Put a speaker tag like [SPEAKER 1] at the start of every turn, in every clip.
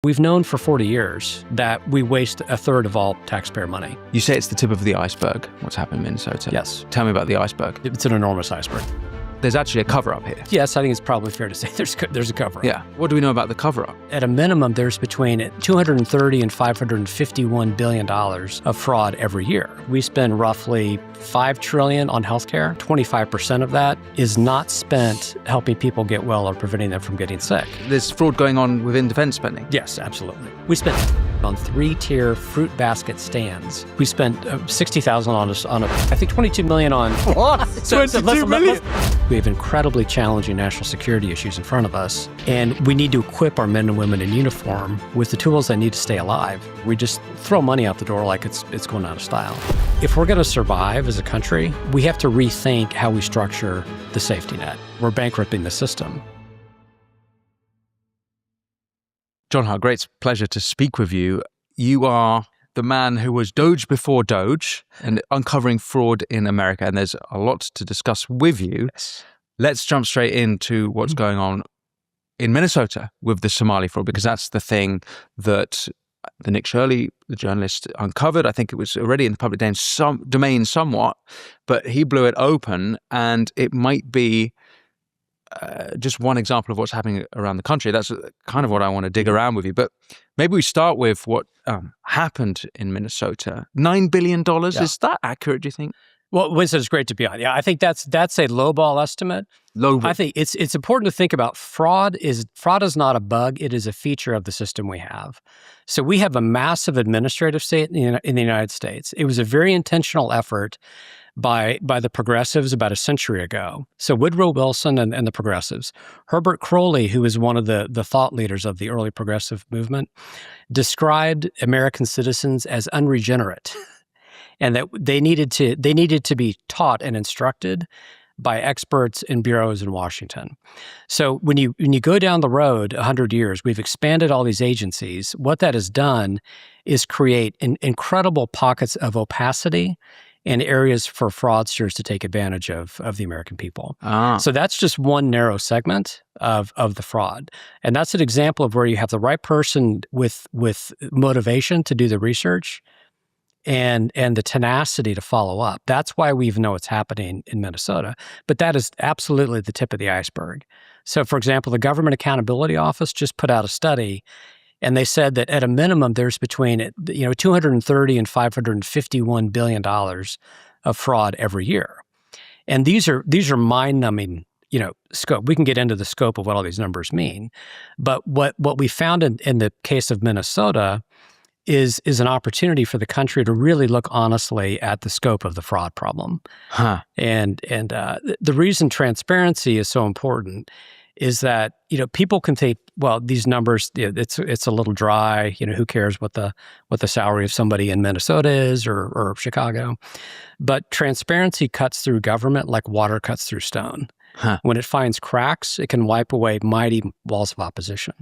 [SPEAKER 1] We've known for 40 years that we waste a third of all taxpayer money.
[SPEAKER 2] You say it's the tip of the iceberg, what's happened in Minnesota.
[SPEAKER 1] Yes.
[SPEAKER 2] Tell me about the iceberg.
[SPEAKER 1] It's an enormous iceberg.
[SPEAKER 2] There's actually a cover-up here.
[SPEAKER 1] Yes, I think it's probably fair to say there's a cover-up.
[SPEAKER 2] Yeah. What do we know about the cover-up?
[SPEAKER 1] At a minimum, there's between $230 and $551 billion of fraud every year. We spend roughly $5 trillion on healthcare. 25% of that is not spent helping people get well or preventing them from getting sick.
[SPEAKER 2] There's fraud going on within defense spending.
[SPEAKER 1] Yes, absolutely. We spent on 3-tier fruit basket stands. We spent $60,000 on I think $22 million on
[SPEAKER 2] What? $22 million?
[SPEAKER 1] We have incredibly challenging national security issues in front of us, and we need to equip our men and women in uniform with the tools they need to stay alive. We just throw money out the door like it's going out of style. If we're going to survive as a country, we have to rethink how we structure the safety net. We're bankrupting the system.
[SPEAKER 2] John Hart, great pleasure to speak with you. You are the man who was Doge before Doge and uncovering fraud in America, and there's a lot to discuss with you.
[SPEAKER 1] Yes.
[SPEAKER 2] Let's jump straight into what's going on in Minnesota with the Somali fraud, because that's the thing that the Nick Shirley, the journalist, uncovered. I think it was already in the public domain somewhat, but he blew it open, and it might be just one example of what's happening around the country. That's kind of what I want to dig around with you. But maybe we start with what happened in Minnesota. $9 billion. Yeah. Is that accurate, do you think?
[SPEAKER 1] Well, Winston, it's great to be on. Yeah, I think that's a lowball estimate.
[SPEAKER 2] Lowball.
[SPEAKER 1] I think it's important to think about fraud is not a bug. It is a feature of the system we have. So we have a massive administrative state in the United States. It was a very intentional effort by the progressives about a century ago. So Woodrow Wilson and the progressives. Herbert Crowley, who was one of the thought leaders of the early progressive movement, described American citizens as unregenerate, and that they needed to be taught and instructed by experts in bureaus in Washington. So when you go down the road 100 years, we've expanded all these agencies. What that has done is create incredible pockets of opacity and areas for fraudsters to take advantage of the American people. So that's just one narrow segment of the fraud. And that's an example of where you have the right person with motivation to do the research and the tenacity to follow up. That's why we even know it's happening in Minnesota. But that is absolutely the tip of the iceberg. So for example, the Government Accountability Office just put out a study, and they said that at a minimum, there's between $230 and $551 billion of fraud every year. And these are mind-numbing, scope. We can get into the scope of what all these numbers mean. But what we found in the case of Minnesota is an opportunity for the country to really look honestly at the scope of the fraud problem. And the reason transparency is so important is that people can think, well, these numbers, it's a little dry. Who cares what the salary of somebody in Minnesota is or Chicago? But transparency cuts through government like water cuts through stone. When it finds cracks, it can wipe away mighty walls of opposition.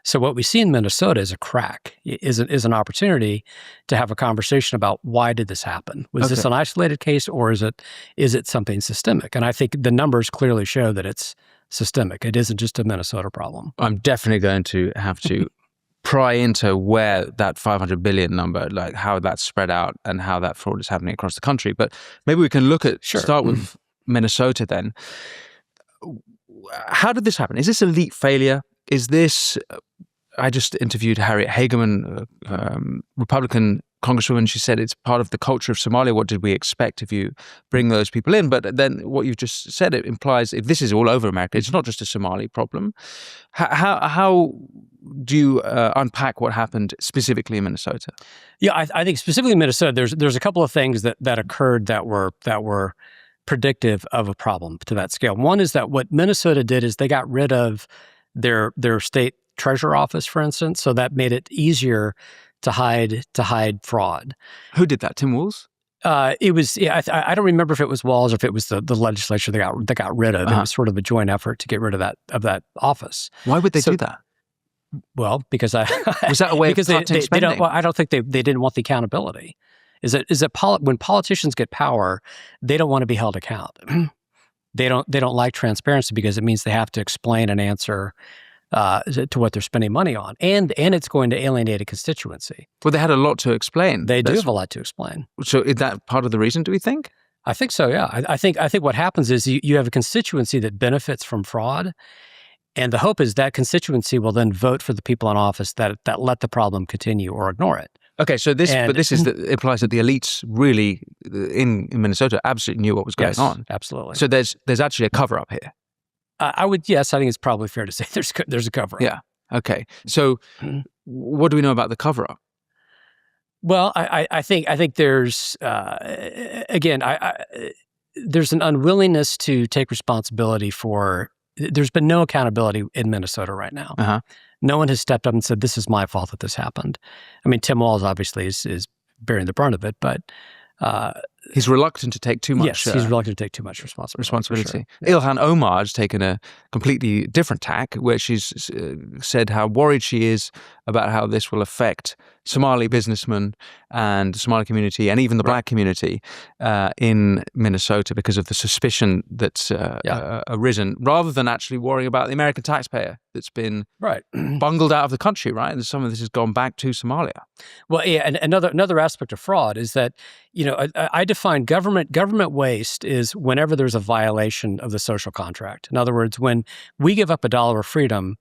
[SPEAKER 1] So what we see in Minnesota is a crack, is an opportunity to have a conversation about why did this happen? Was this an isolated case, or is it something systemic? And I think the numbers clearly show that it's systemic. It isn't just a Minnesota problem.
[SPEAKER 2] I'm definitely going to have to pry into where that 500 billion number, like how that's spread out and how that fraud is happening across the country. But maybe we can start with Minnesota then. How did this happen? Is this elite failure? Is this, I just interviewed Harriet Hageman, Republican Congresswoman. She said it's part of the culture of Somalia. What did we expect if you bring those people in? But then what you've just said, it implies if this is all over America, it's not just a Somali problem. How do you unpack what happened specifically in Minnesota?
[SPEAKER 1] Yeah, I think specifically in Minnesota, there's a couple of things that occurred that were predictive of a problem to that scale. One is that what Minnesota did is they got rid of their state treasurer office, for instance, so that made it easier to hide fraud.
[SPEAKER 2] Who did that? Tim Walz?
[SPEAKER 1] It was. Yeah, I don't remember if it was Walz or if it was the legislature that got rid of. It was sort of a joint effort to get rid of that office.
[SPEAKER 2] Why would they do that?
[SPEAKER 1] Well, because
[SPEAKER 2] was that a way of cutting spending?
[SPEAKER 1] I don't think they didn't want the accountability. When politicians get power, they don't want to be held accountable. They don't like transparency because it means they have to explain and answer to what they're spending money on, and it's going to alienate a constituency.
[SPEAKER 2] Well, they had a lot to explain.
[SPEAKER 1] They do have a lot to explain.
[SPEAKER 2] So is that part of the reason, do we think?
[SPEAKER 1] I think so, yeah. I think what happens is you have a constituency that benefits from fraud, and the hope is that constituency will then vote for the people in office that let the problem continue or ignore it.
[SPEAKER 2] Okay, so this implies that the elites really in Minnesota absolutely knew what was going on.
[SPEAKER 1] Absolutely.
[SPEAKER 2] So there's actually a cover up here.
[SPEAKER 1] I think it's probably fair to say there's a cover up.
[SPEAKER 2] Yeah. Okay. So what do we know about the cover up?
[SPEAKER 1] Well, I think there's again there's an unwillingness to take responsibility for. There's been no accountability in Minnesota right now.
[SPEAKER 2] Uh-huh.
[SPEAKER 1] No one has stepped up and said, this is my fault that this happened. I mean, Tim Walz obviously is bearing the brunt of it, but
[SPEAKER 2] he's reluctant to take too much.
[SPEAKER 1] Yes, he's reluctant to take too much responsibility.
[SPEAKER 2] Sure.
[SPEAKER 1] Yeah.
[SPEAKER 2] Ilhan Omar has taken a completely different tack, where she's said how worried she is about how this will affect Somali businessmen and the Somali community and even the Black community in Minnesota because of the suspicion that's arisen, rather than actually worrying about the American taxpayer that's been bungled out of the country, right? And some of this has gone back to Somalia.
[SPEAKER 1] Well, yeah, and another aspect of fraud is that, I define government waste is whenever there's a violation of the social contract. In other words, when we give up $1 of freedom,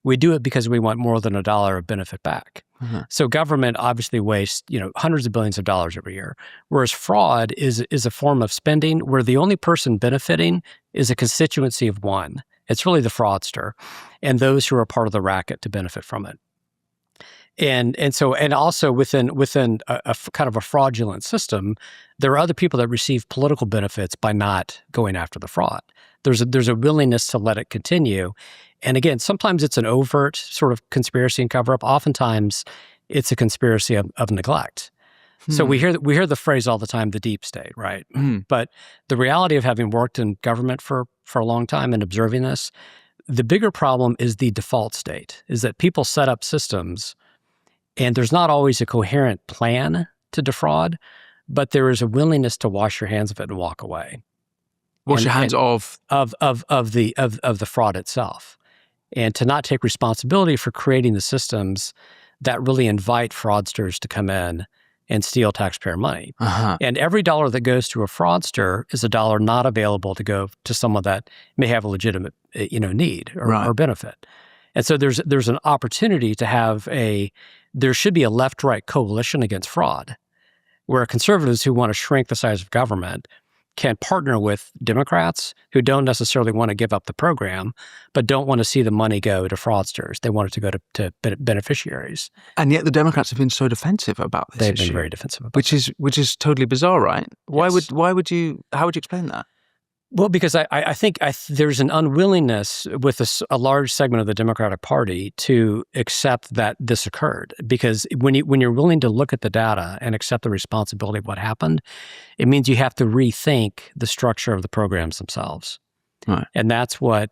[SPEAKER 1] we do it because we want more than $1 of benefit back. Uh-huh. So government obviously wastes, hundreds of billions of dollars every year, whereas fraud is a form of spending where the only person benefiting is a constituency of one. It's really the fraudster and those who are part of the racket to benefit from it. And also within a kind of a fraudulent system, there are other people that receive political benefits by not going after the fraud. There's a willingness to let it continue. And again, sometimes it's an overt sort of conspiracy and cover-up. Oftentimes, it's a conspiracy of neglect. So we hear the phrase all the time, the deep state, right? But the reality of having worked in government for a long time and observing this, the bigger problem is the default state, is that people set up systems and there's not always a coherent plan to defraud, but there is a willingness to wash your hands of it and walk away.
[SPEAKER 2] Wash your hands of
[SPEAKER 1] the fraud itself, and to not take responsibility for creating the systems that really invite fraudsters to come in and steal taxpayer money. Uh-huh. And every dollar that goes to a fraudster is a dollar not available to go to someone that may have a legitimate need or benefit. And so there's an opportunity to have there should be a left-right coalition against fraud, where conservatives who want to shrink the size of government can partner with Democrats who don't necessarily want to give up the program, but don't want to see the money go to fraudsters. They want it to go to beneficiaries.
[SPEAKER 2] And yet the Democrats have been so defensive about this issue.
[SPEAKER 1] They've been very defensive about
[SPEAKER 2] it. Which is totally bizarre, right? How would you explain that?
[SPEAKER 1] Well, because I think there's an unwillingness with a large segment of the Democratic Party to accept that this occurred. Because when you're willing to look at the data and accept the responsibility of what happened, it means you have to rethink the structure of the programs themselves. Right. And that's what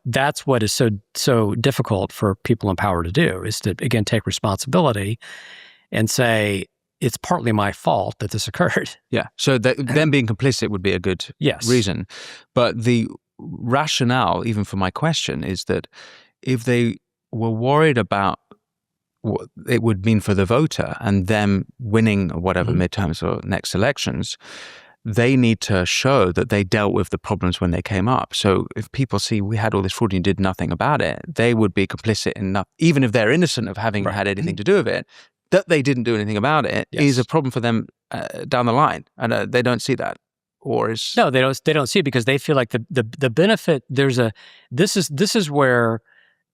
[SPEAKER 1] is so difficult for people in power to do, is to again take responsibility and say, it's partly my fault that this occurred.
[SPEAKER 2] Yeah. So them being complicit would be a good reason. But the rationale, even for my question, is that if they were worried about what it would mean for the voter and them winning whatever midterms or next elections, they need to show that they dealt with the problems when they came up. So if people see we had all this fraud and you did nothing about it, they would be complicit enough, even if they're innocent of having had anything to do with it, that they didn't do anything about it is a problem for them down the line, and they don't see that,
[SPEAKER 1] no, they don't see it because they feel like the benefit. This is where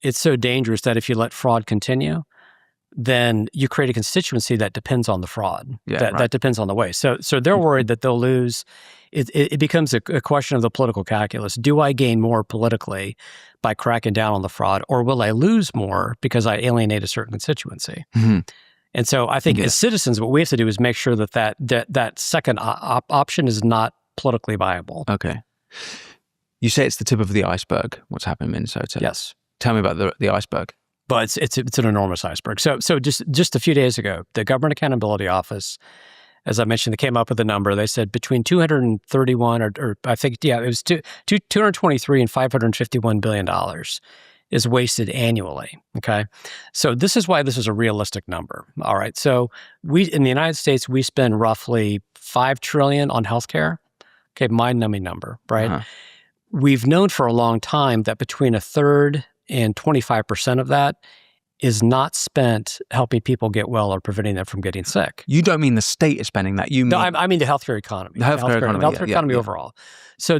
[SPEAKER 1] it's so dangerous that if you let fraud continue, then you create a constituency that depends on the fraud. That depends on the way. So they're worried that they'll lose. It becomes a question of the political calculus. Do I gain more politically by cracking down on the fraud, or will I lose more because I alienate a certain constituency? Mm-hmm. And so I think as citizens, what we have to do is make sure that second option is not politically viable.
[SPEAKER 2] Okay. You say it's the tip of the iceberg, what's happened in Minnesota.
[SPEAKER 1] Yes.
[SPEAKER 2] Tell me about the iceberg.
[SPEAKER 1] But it's an enormous iceberg. So just a few days ago, the Government Accountability Office, as I mentioned, they came up with a number. They said between 231 or I think, it was 223 and $551 billion is wasted annually. Okay. So this is why this is a realistic number. All right. So in the United States, we spend roughly $5 trillion on healthcare. Okay. Mind-numbing number, right?
[SPEAKER 2] Uh-huh.
[SPEAKER 1] We've known for a long time that between a third and 25% of that is not spent helping people get well or preventing them from getting sick.
[SPEAKER 2] You don't mean the state is spending that. You mean
[SPEAKER 1] I mean the healthcare economy.
[SPEAKER 2] The healthcare economy
[SPEAKER 1] overall. So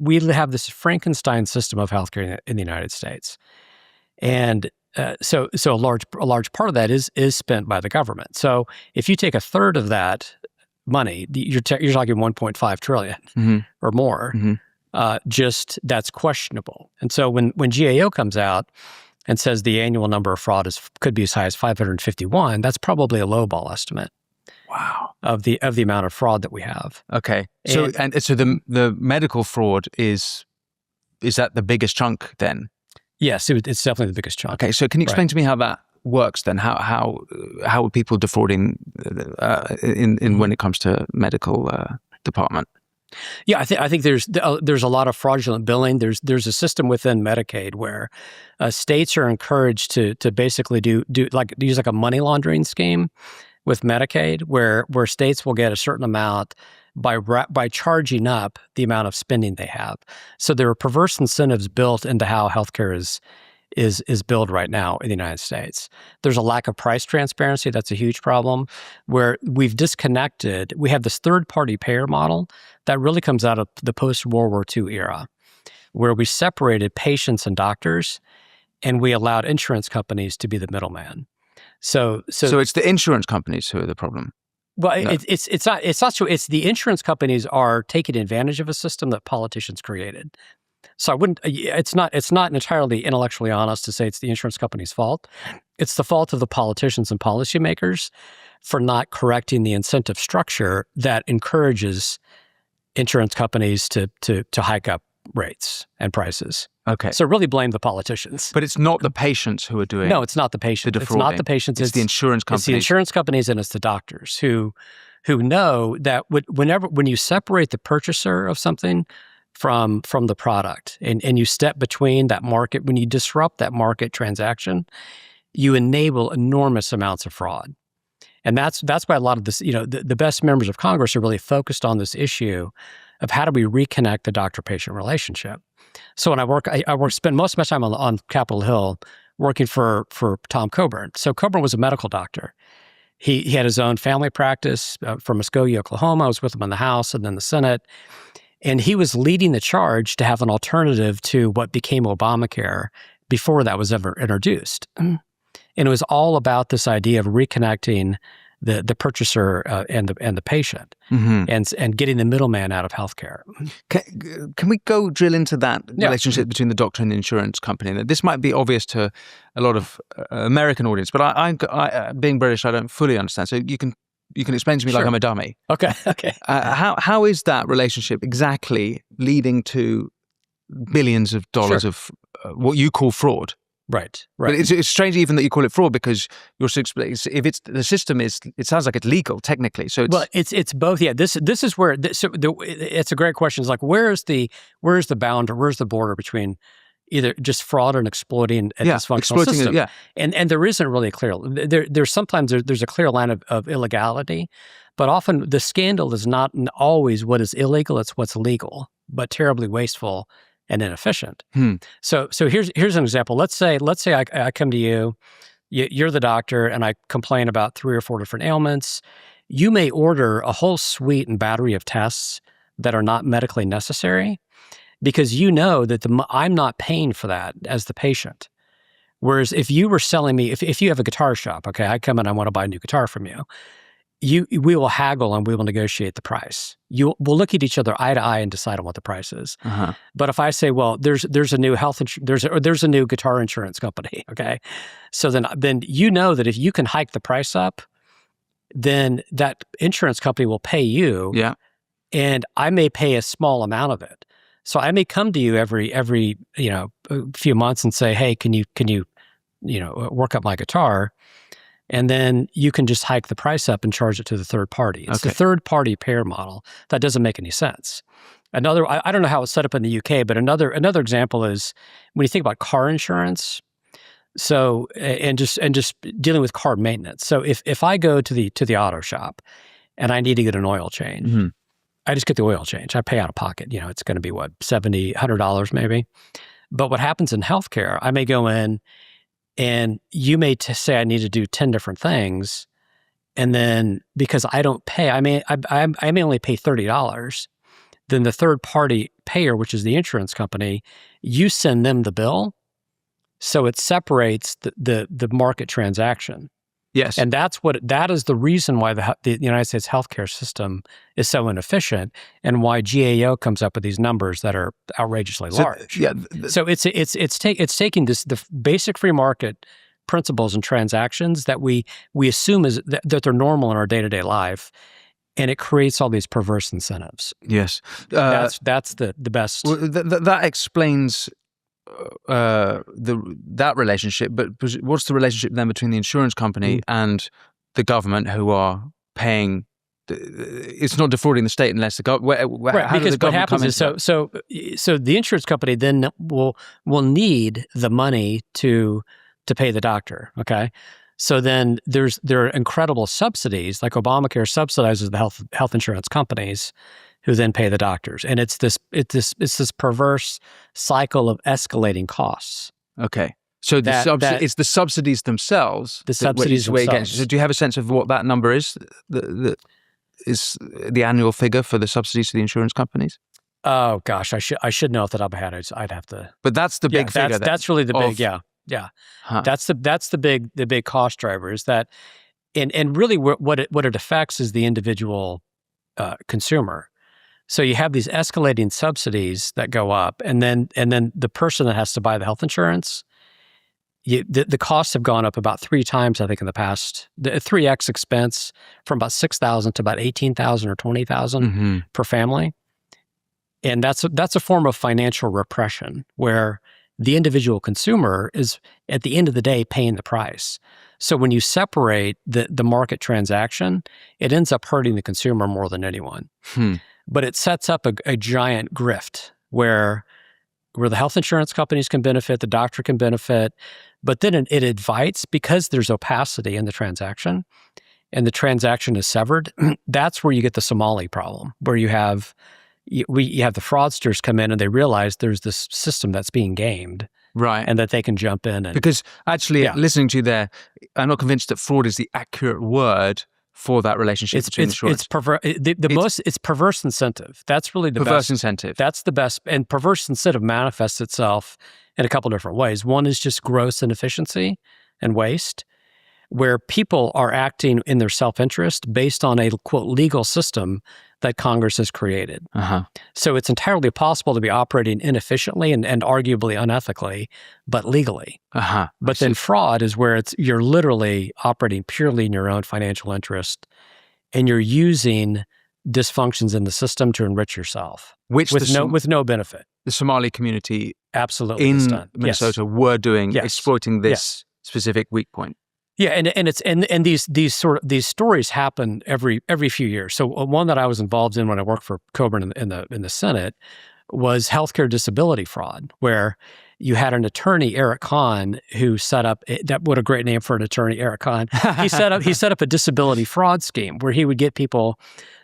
[SPEAKER 1] we have this Frankenstein system of healthcare in the United States, and so a large part of that is spent by the government. So if you take a third of that money, you're talking 1.5 trillion or more. Just that's questionable. And so when GAO comes out and says the annual number of fraud could be as high as 551, that's probably a lowball estimate.
[SPEAKER 2] Wow.
[SPEAKER 1] Of the amount of fraud that we have.
[SPEAKER 2] Okay. So the medical fraud is that the biggest chunk then?
[SPEAKER 1] Yes, it's definitely the biggest chunk.
[SPEAKER 2] Okay. So can you explain to me how that works then? How are people defrauding in when it comes to medical department?
[SPEAKER 1] Yeah, I think there's a lot of fraudulent billing. There's a system within Medicaid where states are encouraged to basically use like a money laundering scheme with Medicaid, where states will get a certain amount by charging up the amount of spending they have. So there are perverse incentives built into how healthcare is billed right now in the United States. There's a lack of price transparency. That's a huge problem where we have this third-party payer model that really comes out of the post-World War II era, where we separated patients and doctors and we allowed insurance companies to be the middleman. So
[SPEAKER 2] it's the insurance companies who are the problem.
[SPEAKER 1] Well,
[SPEAKER 2] No.
[SPEAKER 1] it's not true. It's the insurance companies are taking advantage of a system that politicians created. So I wouldn't. It's not entirely intellectually honest to say it's the insurance company's fault. It's the fault of the politicians and policymakers for not correcting the incentive structure that encourages insurance companies to hike up rates and prices.
[SPEAKER 2] Okay.
[SPEAKER 1] So really blame the politicians.
[SPEAKER 2] But it's not the patients who are doing.
[SPEAKER 1] No, it's not the patients. It's not the patients.
[SPEAKER 2] It's the insurance companies.
[SPEAKER 1] It's the insurance companies and it's the doctors who know that when you separate the purchaser of something from the product and you step between that market, when you disrupt that market transaction, you enable enormous amounts of fraud. And that's why a lot of this, the best members of Congress are really focused on this issue of how do we reconnect the doctor-patient relationship. So when I spend most of my time on Capitol Hill working for Tom Coburn. So Coburn was a medical doctor. He had his own family practice from Muskogee, Oklahoma. I was with him in the House and then the Senate. And he was leading the charge to have an alternative to what became Obamacare before that was ever introduced. And it was all about this idea of reconnecting the purchaser and the patient, and getting the middleman out of healthcare.
[SPEAKER 2] Can we go drill into that relationship between the doctor and the insurance company? This might be obvious to a lot of American audience, but I being British, I don't fully understand. So you can explain to me like I'm a dummy.
[SPEAKER 1] Okay.
[SPEAKER 2] How is that relationship exactly leading to billions of dollars of what you call fraud?
[SPEAKER 1] Right.
[SPEAKER 2] But it's strange even that you call it fraud because if it's the system is, it sounds like it's legal technically. So
[SPEAKER 1] it's both. Yeah. This is where it's a great question. It's like where's the boundary? Where's the border between either just fraud and exploiting a dysfunctional system? And there isn't really a clear. There's a clear line of illegality, but often the scandal is not always what is illegal. It's what's legal, but terribly wasteful and inefficient. So here's an example. Let's say I come to you, you're the doctor, and I complain about 3 or 4 different ailments. You may order a whole suite and battery of tests that are not medically necessary because you know that I'm not paying for that as the patient. Whereas if you were selling me, if you have a guitar shop, okay, I come in, I want to buy a new guitar from you. We will haggle and we will negotiate the price. We'll look at each other eye to eye and decide on what the price is. But if I say, well, there's a new there's a new guitar insurance company, okay, so then you know that if you can hike the price up, then that insurance company will pay you, and I may pay a small amount of it. So I may come to you every few months and say, hey, can you work up my guitar? And then you can just hike the price up and charge it to the third party. It's the third party payer model. That doesn't make any sense. Another, I don't know how it's set up in the UK, but another example is when you think about car insurance. So and just dealing with car maintenance. So if I go to the auto shop and I need to get an oil change,
[SPEAKER 2] Mm-hmm.
[SPEAKER 1] I just get the oil change. I pay out of pocket. It's going to be what, $70, $100 maybe. But what happens in healthcare, I may go in and you may say I need to do 10 different things, and then because I don't pay, I may only pay $30. Then the third party payer, which is the insurance company, you send them the bill. So it separates the market transaction.
[SPEAKER 2] Yes.
[SPEAKER 1] And that is the reason why the United States healthcare system is so inefficient, and why GAO comes up with these numbers that are outrageously large.
[SPEAKER 2] Yeah.
[SPEAKER 1] So it's taking the basic free market principles and transactions that we assume that they're normal in our day-to-day life, and it creates all these perverse incentives.
[SPEAKER 2] Yes.
[SPEAKER 1] That's the best.
[SPEAKER 2] Well, that explains that relationship, but what's the relationship then between the insurance company and the government, who are paying? It's not defrauding the state unless the government.
[SPEAKER 1] Right, because what happens is so the insurance company then will need the money to pay the doctor. Okay, so then there are incredible subsidies, like Obamacare subsidizes the health insurance companies, who then pay the doctors, and it's this perverse cycle of escalating costs.
[SPEAKER 2] Okay, so it's the subsidies themselves.
[SPEAKER 1] The subsidies themselves.
[SPEAKER 2] So do you have a sense of what that number is? Is the annual figure for the subsidies to the insurance companies?
[SPEAKER 1] Oh gosh, I should know off the top of my head. I'd have to.
[SPEAKER 2] But that's the big figure.
[SPEAKER 1] That's really the big. Yeah.
[SPEAKER 2] Huh.
[SPEAKER 1] That's the big cost driver, is that, and really what it affects is the individual consumer. So you have these escalating subsidies that go up, and then the person that has to buy the health insurance, the costs have gone up about 3 times, I think, in the past. The 3x expense, from about $6,000 to about $18,000 or $20,000 per family, and that's a form of financial repression, where the individual consumer is, at the end of the day, paying the price. So when you separate the market transaction, it ends up hurting the consumer more than anyone. But it sets up a giant grift where the health insurance companies can benefit, the doctor can benefit, but then it invites, because there's opacity in the transaction and the transaction is severed, that's where you get the Somali problem, where you have the fraudsters come in and they realize there's this system that's being gamed.
[SPEAKER 2] Right.
[SPEAKER 1] And that they can jump in.
[SPEAKER 2] Because actually, listening to you there, I'm not convinced that fraud is the accurate word for that relationship between insurance.
[SPEAKER 1] It's perverse incentive. That's really the best.
[SPEAKER 2] Perverse incentive.
[SPEAKER 1] That's the best. And perverse incentive manifests itself in a couple different ways. One is just gross inefficiency and waste, where people are acting in their self-interest based on a, quote, legal system that Congress has created. So it's entirely possible to be operating inefficiently and arguably unethically, but legally. But then fraud is where you're literally operating purely in your own financial interest, and you're using dysfunctions in the system to enrich yourself, with no benefit.
[SPEAKER 2] The Somali community
[SPEAKER 1] absolutely
[SPEAKER 2] in Minnesota were doing, exploiting this specific weak point.
[SPEAKER 1] Yeah, and these stories happen every few years. So one that I was involved in when I worked for Coburn in the Senate was healthcare disability fraud, where you had an attorney, Eric Kahn, who set up what a great name for an attorney, Eric Kahn. He set up a disability fraud scheme where he would get people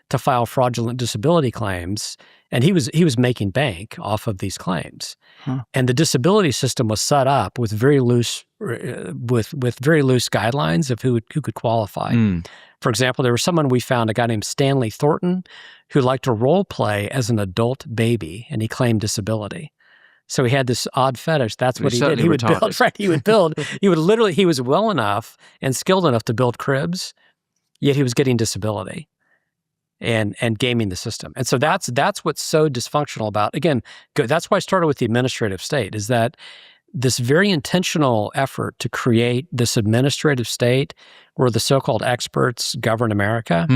[SPEAKER 1] to file fraudulent disability claims, and he was making bank off of these claims. And the disability system was set up with very loose guidelines of who could qualify. For example, there was someone we found, a guy named Stanley Thornton, who liked to role play as an adult baby, and he claimed disability. So he had this odd fetish. That's what he did. He would build. Right. He would build. He would literally. He was well enough and skilled enough to build cribs, yet he was getting disability, and gaming the system. And so that's what's so dysfunctional about. Again, that's why I started with the administrative state. Is that this very intentional effort to create this administrative state where the so-called experts govern America,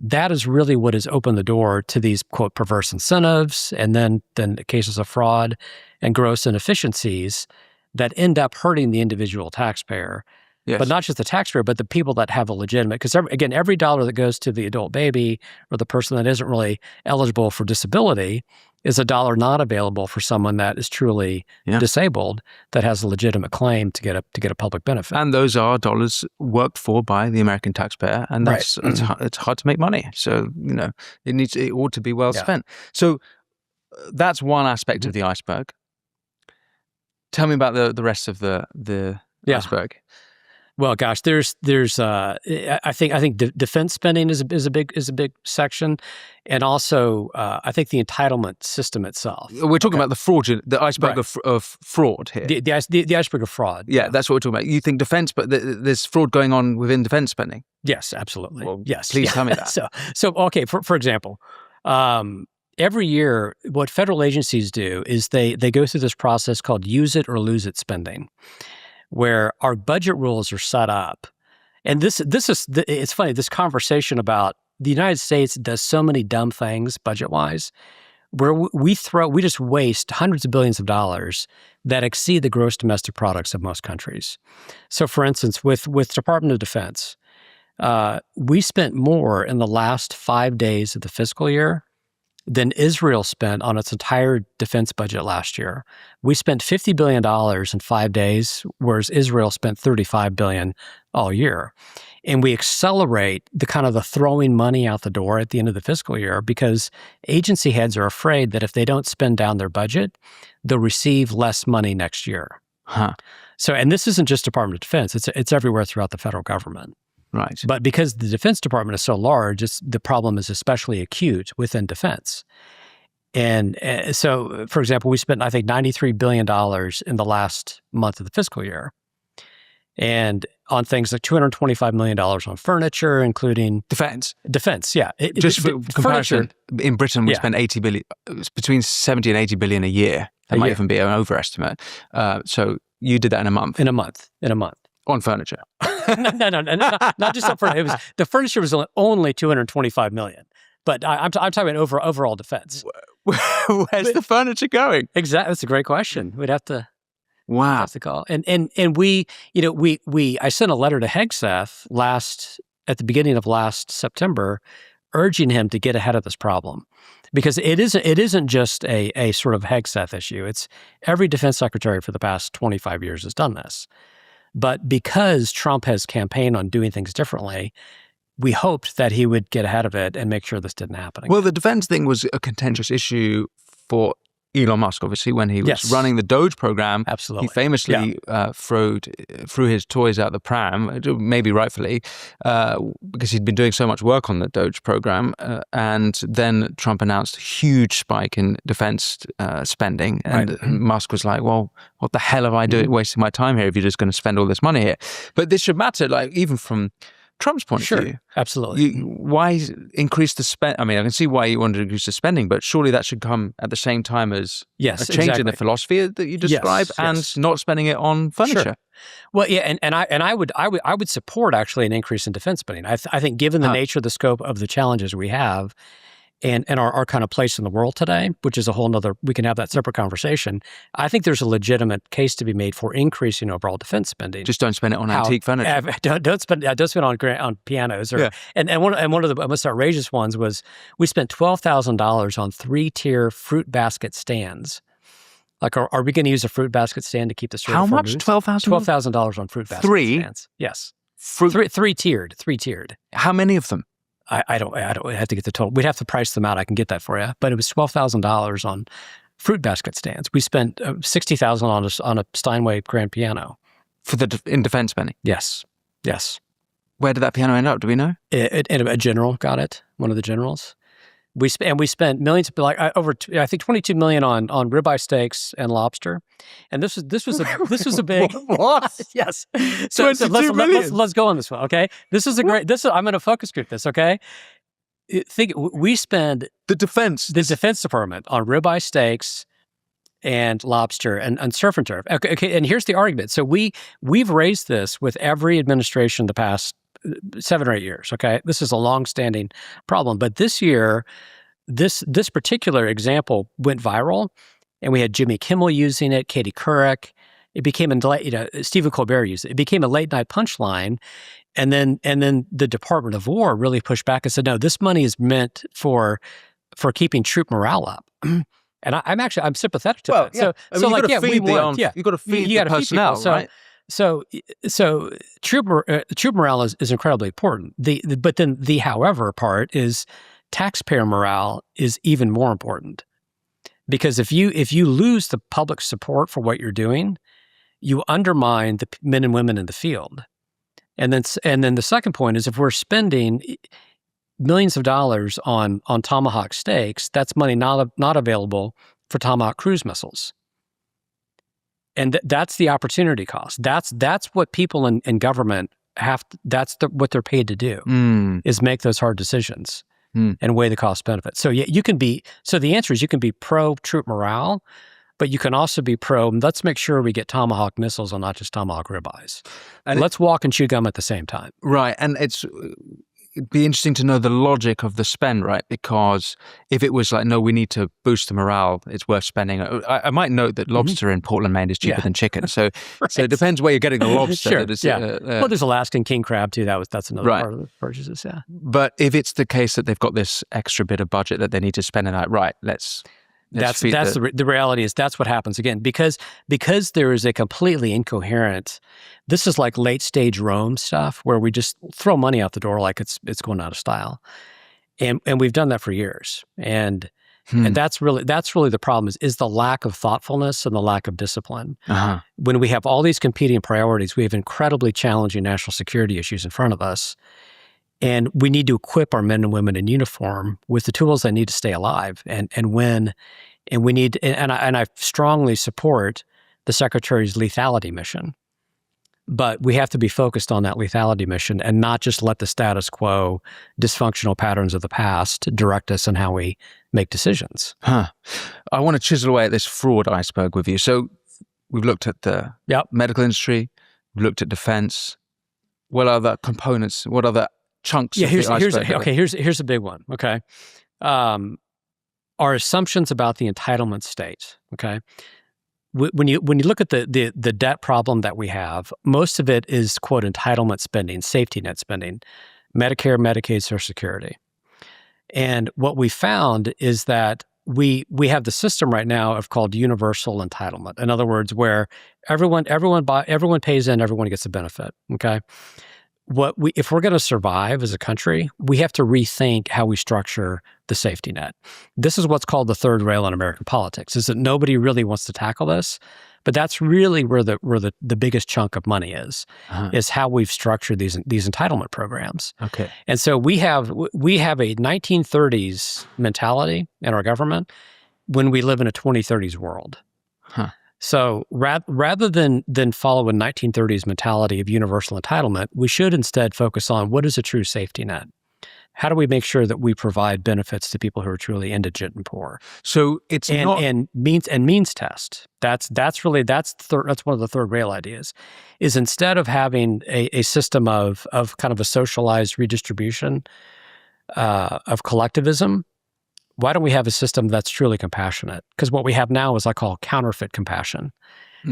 [SPEAKER 1] that is really what has opened the door to these, quote, perverse incentives, and then cases of fraud and gross inefficiencies that end up hurting the individual taxpayer.
[SPEAKER 2] Yes.
[SPEAKER 1] But not just the taxpayer, but the people that have a legitimate, because every dollar that goes to the adult baby or the person that isn't really eligible for disability is a dollar not available for someone that is truly disabled, that has a legitimate claim to get a public benefit.
[SPEAKER 2] And those are dollars worked for by the American taxpayer, and that's it's hard to make money. So it ought to be well spent. So that's one aspect of the iceberg. Tell me about the rest of the iceberg.
[SPEAKER 1] Well, gosh, there's I think defense spending is a big section, and also I think the entitlement system itself.
[SPEAKER 2] We're talking about the iceberg of fraud here.
[SPEAKER 1] The iceberg of fraud.
[SPEAKER 2] Yeah, that's what we're talking about. You think defense, but there's fraud going on within defense spending.
[SPEAKER 1] Yes, absolutely.
[SPEAKER 2] Well,
[SPEAKER 1] yes,
[SPEAKER 2] please tell me that.
[SPEAKER 1] So okay, for example. Every year, what federal agencies do is they go through this process called use it or lose it spending, where our budget rules are set up. And it's funny, this conversation about the United States does so many dumb things budget-wise, where we just waste hundreds of billions of dollars that exceed the gross domestic products of most countries. So for instance, with Department of Defense, we spent more in the last 5 days of the fiscal year than Israel spent on its entire defense budget last year. We spent $50 billion in 5 days, whereas Israel spent $35 billion all year. And we accelerate the throwing money out the door at the end of the fiscal year because agency heads are afraid that if they don't spend down their budget, they'll receive less money next year. So, and this isn't just Department of Defense, it's everywhere throughout the federal government.
[SPEAKER 2] Right.
[SPEAKER 1] But because the Defense Department is so large, the problem is especially acute within defense. And so, for example, we spent, I think, $93 billion in the last month of the fiscal year. And on things like $225 million on furniture, including...
[SPEAKER 2] Defense,
[SPEAKER 1] yeah.
[SPEAKER 2] Just for comparison, in Britain, we spend $80 billion, between 70 and 80 billion a year. That might even be an overestimate. So you did that in a month?
[SPEAKER 1] In a month.
[SPEAKER 2] On furniture?
[SPEAKER 1] No, not just on furniture. The furniture was only $225 million. But I'm talking about overall defense.
[SPEAKER 2] Where's the furniture going?
[SPEAKER 1] Exactly. That's a great question. We'd have to...
[SPEAKER 2] Wow.
[SPEAKER 1] Have to call. And we I sent a letter to Hegseth at the beginning of last September, urging him to get ahead of this problem. Because it isn't just a sort of Hegseth issue. It's every defense secretary for the past 25 years has done this. But because Trump has campaigned on doing things differently, we hoped that he would get ahead of it and make sure this didn't happen again.
[SPEAKER 2] Well, the defense thing was a contentious issue for Elon Musk, obviously, when he was running the Doge program.
[SPEAKER 1] Absolutely.
[SPEAKER 2] He famously threw his toys out the pram, maybe rightfully, because he'd been doing so much work on the Doge program. And then Trump announced a huge spike in defense spending. And Musk was like, well, what the hell am I doing, wasting my time here if you're just going to spend all this money here? But this should matter, like, even from Trump's point of view.
[SPEAKER 1] Absolutely.
[SPEAKER 2] Why increase the spend? I mean, I can see why you want to increase the spending, but surely that should come at the same time as a change in the philosophy that you describe and not spending it on furniture.
[SPEAKER 1] Sure. Well, yeah, and I would support actually an increase in defense spending. I think given the nature of the scope of the challenges we have, and our kind of place in the world today, which is a whole nother, we can have that separate conversation. I think there's a legitimate case to be made for increasing overall defense spending.
[SPEAKER 2] Just don't spend it on antique furniture.
[SPEAKER 1] Don't spend it on pianos. And one of the most outrageous ones was we spent $12,000 on 3-tier fruit basket stands. Like, are we going to use a fruit basket stand to keep the store?
[SPEAKER 2] How much? $12,000?
[SPEAKER 1] $12,000 on fruit basket stands. Yes. Three-tiered.
[SPEAKER 2] How many of them?
[SPEAKER 1] I don't have to get the total. We'd have to price them out. I can get that for you. But it was $12,000 on fruit basket stands. We spent $60,000 on a Steinway grand piano.
[SPEAKER 2] In defense spending?
[SPEAKER 1] Yes.
[SPEAKER 2] Where did that piano end up? Do we know?
[SPEAKER 1] A general got it. One of the generals. We spent millions, like over, I think, $22 million on ribeye steaks and lobster, and this was a big
[SPEAKER 2] what?
[SPEAKER 1] Yes. So let's go on this one, okay? This is a great. I'm going to focus group this, okay? We spend
[SPEAKER 2] the defense
[SPEAKER 1] department on ribeye steaks and lobster and surf and turf. Okay, and here's the argument. So we've raised this with every administration the past 7 or 8 years, okay? This is a long-standing problem. But this year, this particular example went viral, and we had Jimmy Kimmel using it, Katie Couric. It became Stephen Colbert used it. It became a late-night punchline, and then the Department of War really pushed back and said, no, this money is meant for keeping troop morale up. And I'm sympathetic to
[SPEAKER 2] Well,
[SPEAKER 1] that.
[SPEAKER 2] yeah. I mean, you've got to feed you've got to feed the personnel,
[SPEAKER 1] people.
[SPEAKER 2] right?
[SPEAKER 1] So troop morale is incredibly important. But then the however part is taxpayer morale is even more important, because if you lose the public support for what you're doing, you undermine the men and women in the field. And then the second point is, if we're spending millions of dollars on Tomahawk steaks, that's money not available for Tomahawk cruise missiles. And that's the opportunity cost. That's what people in government what they're paid to do, is make those hard decisions and weigh the cost benefit. So yeah, the answer is you can be pro troop morale, but you can also be pro, let's make sure we get Tomahawk missiles and not just Tomahawk ribeyes. And let's walk and chew gum at the same time.
[SPEAKER 2] Right. And it'd be interesting to know the logic of the spend, right? Because if it was like, no, we need to boost the morale, it's worth spending. I might note that lobster in Portland, Maine is cheaper than chicken. So
[SPEAKER 1] right.
[SPEAKER 2] So it depends where you're getting the lobster.
[SPEAKER 1] Sure. Well, there's Alaskan king crab too. That's another part of the purchases, yeah.
[SPEAKER 2] But if it's the case that they've got this extra bit of budget that they need to spend, and that's
[SPEAKER 1] the reality is that's what happens again, because there is a completely incoherent. This is like late stage Rome stuff where we just throw money out the door like it's going out of style, and we've done that for years, and that's really the problem is the lack of thoughtfulness and the lack of discipline. When we have all these competing priorities, we have incredibly challenging national security issues in front of us. And we need to equip our men and women in uniform with the tools they need to stay alive and win. And we need, and I strongly support the Secretary's lethality mission. But we have to be focused on that lethality mission and not just let the status quo, dysfunctional patterns of the past direct us in how we make decisions.
[SPEAKER 2] I want to chisel away at this fraud iceberg with you. So we've looked at the medical industry, we've looked at defense. What other components, what other chunks of the iceberg?
[SPEAKER 1] Here's a big one, okay? Our assumptions about the entitlement state, okay? When you look at the debt problem that we have, most of it is, quote, entitlement spending, safety net spending, Medicare, Medicaid, Social Security. And what we found is that we have the system right now of called universal entitlement. In other words, where everyone pays in, everyone gets a benefit, okay? If we're going to survive as a country, we have to rethink how we structure the safety net. This is what's called the third rail in American politics, is that nobody really wants to tackle this, but that's really where the biggest chunk of money is how we've structured these entitlement programs. Okay. And so we have a 1930s mentality in our government when we live in a 2030s world. So rather than follow a 1930s mentality of universal entitlement, we should instead focus on what is a true safety net. How do we make sure that we provide benefits to people who are truly indigent and poor?
[SPEAKER 2] So it's
[SPEAKER 1] means test. That's one of the third rail ideas. Is instead of having a system of kind of a socialized redistribution of collectivism, why don't we have a system that's truly compassionate? Because what we have now is I call counterfeit compassion,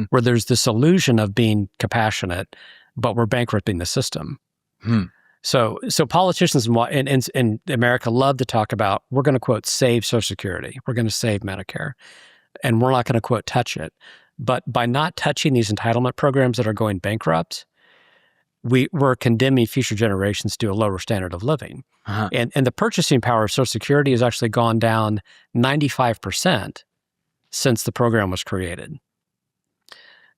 [SPEAKER 1] where there's this illusion of being compassionate, but we're bankrupting the system. So politicians in America love to talk about, we're going to, quote, save Social Security. We're going to save Medicare. And we're not going to, quote, touch it. But by not touching these entitlement programs that are going bankrupt, we're condemning future generations to a lower standard of living. And the purchasing power of Social Security has actually gone down 95% since the program was created.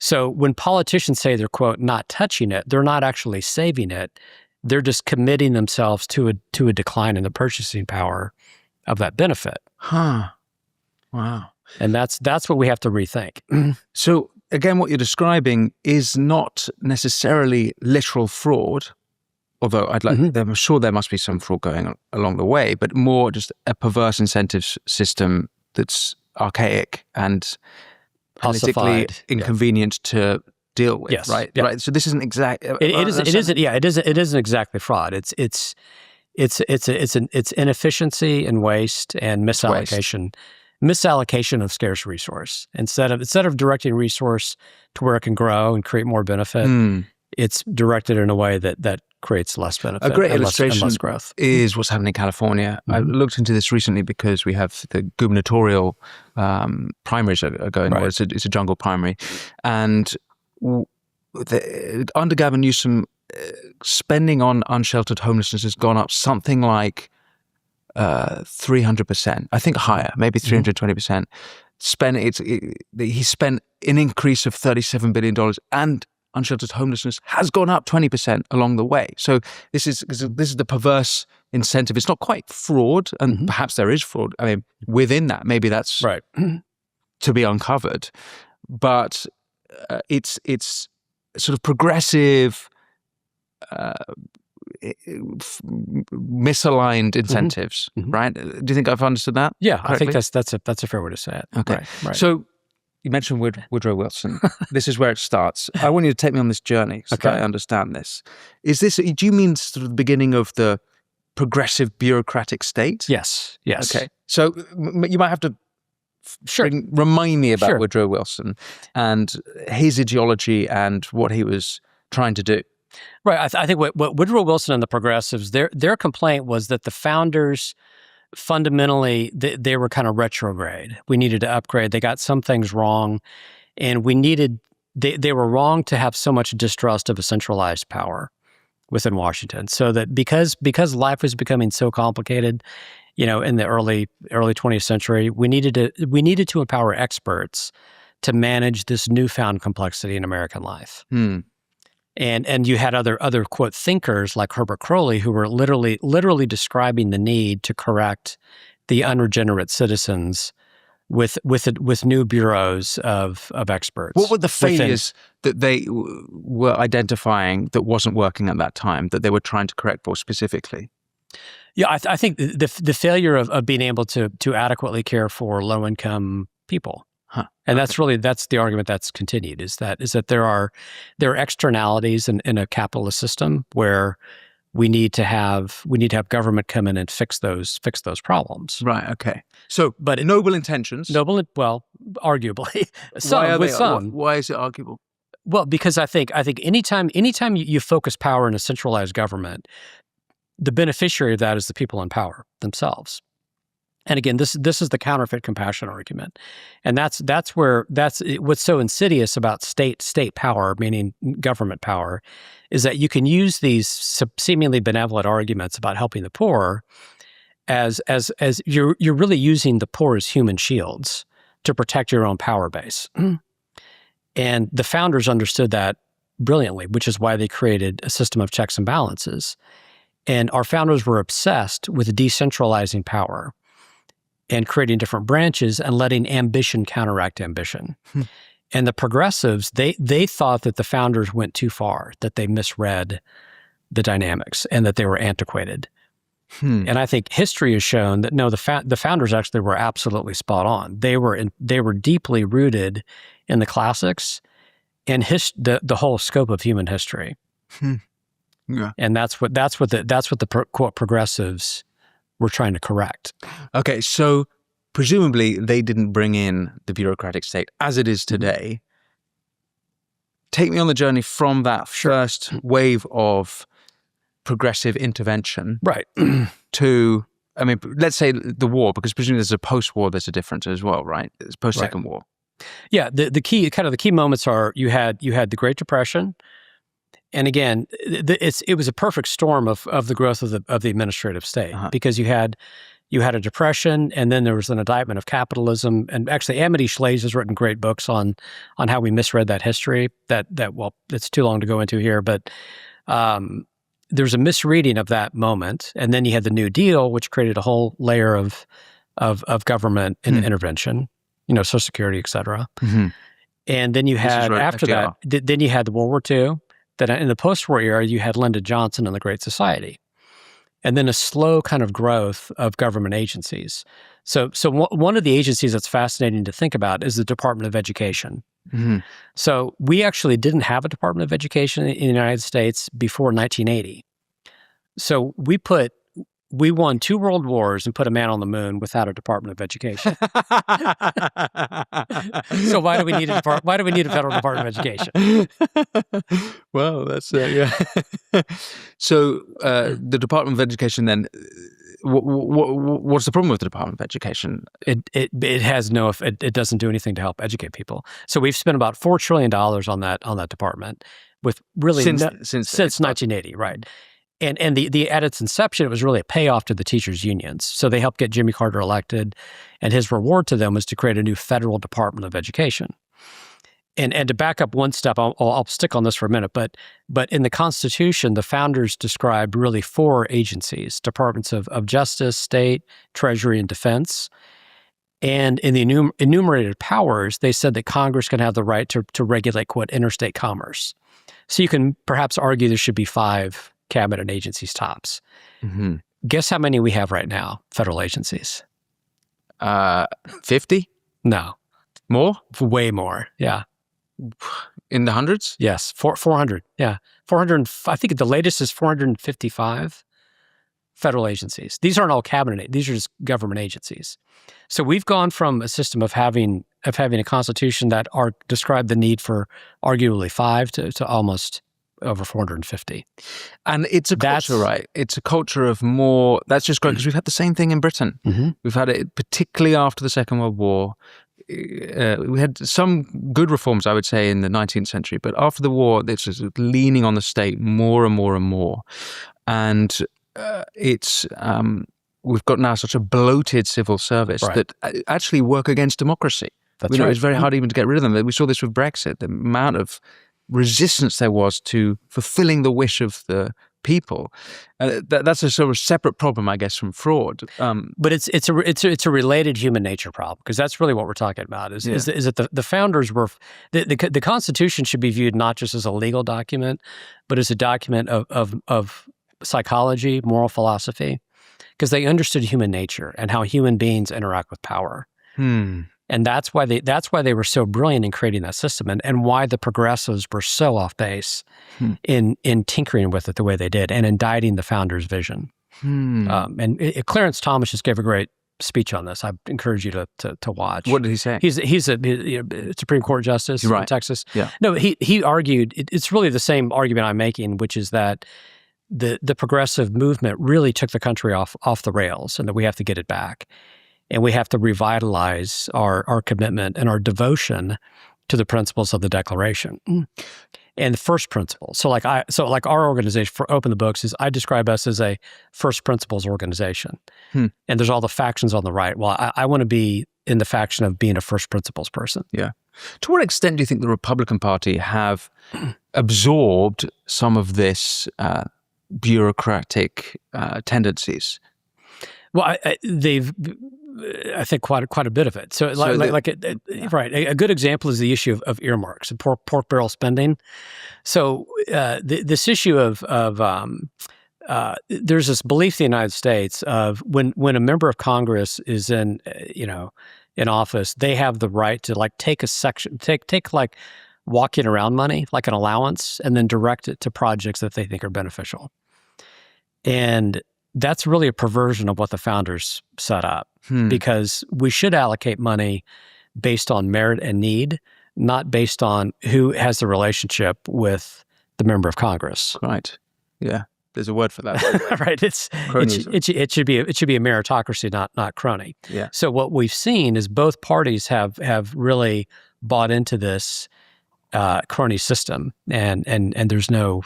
[SPEAKER 1] So when politicians say they're, quote, not touching it, they're not actually saving it. They're just committing themselves to a decline in the purchasing power of that benefit.
[SPEAKER 2] Wow.
[SPEAKER 1] And that's what we have to rethink.
[SPEAKER 2] So again, what you're describing is not necessarily literal fraud, although I'm sure there must be some fraud going along the way, but more just a perverse incentives system that's archaic and politically inconvenient to deal with.
[SPEAKER 1] Yes.
[SPEAKER 2] Right.
[SPEAKER 1] Yeah.
[SPEAKER 2] Right. So this isn't exact.
[SPEAKER 1] It isn't exactly fraud. It's inefficiency and waste and misallocation. Misallocation of scarce resource. Instead of directing resource to where it can grow and create more benefit, it's directed in a way that creates less benefit.
[SPEAKER 2] A great
[SPEAKER 1] and
[SPEAKER 2] illustration
[SPEAKER 1] less growth.
[SPEAKER 2] is what's happening in California. I looked into this recently because we have the gubernatorial primaries are going.
[SPEAKER 1] Right.
[SPEAKER 2] Well, it's a jungle primary, and under Gavin Newsom, spending on unsheltered homelessness has gone up something like 300%. I think higher, maybe 320%. He spent an increase of $37 billion, and unsheltered homelessness has gone up 20% along the way. So this is the perverse incentive. It's not quite fraud, and perhaps there is fraud. I mean, within that, maybe that's
[SPEAKER 1] right
[SPEAKER 2] to be uncovered. But it's sort of progressive, misaligned incentives, right? Do you think I've understood that?
[SPEAKER 1] Yeah,
[SPEAKER 2] correctly?
[SPEAKER 1] I think that's a fair way to say it.
[SPEAKER 2] Okay.
[SPEAKER 1] Right.
[SPEAKER 2] So you mentioned Woodrow Wilson. This is where it starts. I want you to take me on this journey so that I understand this. Do you mean sort of the beginning of the progressive bureaucratic state?
[SPEAKER 1] Yes.
[SPEAKER 2] Okay. So you might have to remind me about Woodrow Wilson and his ideology and what he was trying to do.
[SPEAKER 1] Right. I think what Woodrow Wilson and the progressives, their complaint was that the founders fundamentally, they were kind of retrograde. We needed to upgrade. They got some things wrong, and they were wrong to have so much distrust of a centralized power within Washington. So that because life was becoming so complicated, in the early 20th century, we needed to empower experts to manage this newfound complexity in American life. And you had other quote thinkers like Herbert Crowley who were literally describing the need to correct the unregenerate citizens with new bureaus of experts.
[SPEAKER 2] What were the failures that they were identifying that wasn't working at that time that they were trying to correct for specifically?
[SPEAKER 1] Yeah, I think the failure of being able to adequately care for low income people. And that's the argument that's continued is that there are externalities in a capitalist system where we need to have government come in and fix those problems.
[SPEAKER 2] Right. Okay. So, but noble intentions.
[SPEAKER 1] Well, arguably.
[SPEAKER 2] Why is it arguable?
[SPEAKER 1] Well, because I think anytime you focus power in a centralized government, the beneficiary of that is the people in power themselves. And again, this is the counterfeit compassion argument, and that's what's so insidious about state power, meaning government power, is that you can use these seemingly benevolent arguments about helping the poor as you're really using the poor as human shields to protect your own power base. And the founders understood that brilliantly, which is why they created a system of checks and balances. And our founders were obsessed with decentralizing power and creating different branches and letting ambition counteract ambition. And the progressives, they thought that the founders went too far, that they misread the dynamics and that they were antiquated. And I think history has shown that no, the founders actually were absolutely spot on. They were deeply rooted in the classics and the whole scope of human history.
[SPEAKER 2] Yeah.
[SPEAKER 1] And that's what the quote progressives were trying to correct.
[SPEAKER 2] Okay, so presumably they didn't bring in the bureaucratic state as it is today. Take me on the journey from that first wave of progressive intervention,
[SPEAKER 1] right,
[SPEAKER 2] to, I mean, let's say the war, because presumably there's a post-war, there's a difference as well, right? It's post-Second War.
[SPEAKER 1] Yeah, the key moments are you had the Great Depression. And again, it was a perfect storm of the growth of the administrative state, because you had a depression, and then there was an indictment of capitalism. And actually, Amity Shlaes has written great books on how we misread that history. That well, it's too long to go into here, but there's a misreading of that moment. And then you had the New Deal, which created a whole layer of government intervention, Social Security, et cetera. And then you had after that, then you had the World War II. That in the post-war era, you had Lyndon Johnson and the Great Society, and then a slow kind of growth of government agencies. So one of the agencies that's fascinating to think about is the Department of Education. So we actually didn't have a Department of Education in the United States before 1980. So we put we won 2 world wars and put a man on the moon without a Department of Education. So why do we need a federal Department of Education?
[SPEAKER 2] Well, that's yeah. So the Department of Education then. What's the problem with the Department of Education?
[SPEAKER 1] It has no. It doesn't do anything to help educate people. So we've spent about $4 trillion on that department, with really
[SPEAKER 2] since
[SPEAKER 1] 1980, right? And at its inception, it was really a payoff to the teachers' unions. So they helped get Jimmy Carter elected, and his reward to them was to create a new federal Department of Education. And to back up one step, I'll stick on this for a minute, but in the Constitution, the founders described really 4 agencies: departments of justice, state, treasury, and defense. And in the enumerated powers, they said that Congress can have the right to regulate, quote, interstate commerce. So you can perhaps argue there should be 5 cabinet agencies tops.
[SPEAKER 2] Mm-hmm.
[SPEAKER 1] Guess how many we have right now, federal agencies?
[SPEAKER 2] 50?
[SPEAKER 1] No.
[SPEAKER 2] More?
[SPEAKER 1] Way more, yeah.
[SPEAKER 2] In the hundreds?
[SPEAKER 1] Yes, 400. Yeah, 400. I think the latest is 455 federal agencies. These aren't all cabinet. These are just government agencies. So we've gone from a system of having a constitution that described the need for arguably 5 to almost over 450.
[SPEAKER 2] And it's a culture, right? It's a culture of more. That's just great because we've had the same thing in Britain.
[SPEAKER 1] Mm-hmm.
[SPEAKER 2] We've had it particularly after the Second World War. We had some good reforms, I would say, in the 19th century, but after the war, it's just leaning on the state more and more and more. And we've got now such a bloated civil service that actually work against democracy.
[SPEAKER 1] That's right.
[SPEAKER 2] It's very hard even to get rid of them. We saw this with Brexit, the amount of resistance there was to fulfilling the wish of the people. That's a sort of separate problem, I guess, from fraud.
[SPEAKER 1] But it's a related human nature problem, because that's really what we're talking about. Is that the founders were the Constitution should be viewed not just as a legal document, but as a document of psychology, moral philosophy, because they understood human nature and how human beings interact with power. And that's why they were so brilliant in creating that system, and why the progressives were so off base in tinkering with it the way they did and indicting the founders' vision. Clarence Thomas just gave a great speech on this. I encourage you to watch.
[SPEAKER 2] What did he say?
[SPEAKER 1] He's a Supreme Court justice in Texas.
[SPEAKER 2] Yeah.
[SPEAKER 1] No, he argued it's really the same argument I'm making, which is that the progressive movement really took the country off the rails, and that we have to get it back. And we have to revitalize our commitment and our devotion to the principles of the Declaration. And the first principle. So like our organization for Open the Books I describe us as a first principles organization. And there's all the factions on the right. Well, I want to be in the faction of being a first principles person.
[SPEAKER 2] Yeah. To what extent do you think the Republican Party have absorbed some of this bureaucratic tendencies?
[SPEAKER 1] Well, I think quite a bit of it. So a good example is the issue of earmarks and pork barrel spending. So this issue of there's this belief in the United States of when a member of Congress is in office, they have the right to take a section, take like walking around money, like an allowance, and then direct it to projects that they think are beneficial. And that's really a perversion of what the founders set up, because we should allocate money based on merit and need, not based on who has the relationship with the member of Congress.
[SPEAKER 2] Right. Yeah. There's a word for that.
[SPEAKER 1] Right. It should be a meritocracy, not crony.
[SPEAKER 2] Yeah.
[SPEAKER 1] So what we've seen is both parties have really bought into this crony system, and there's no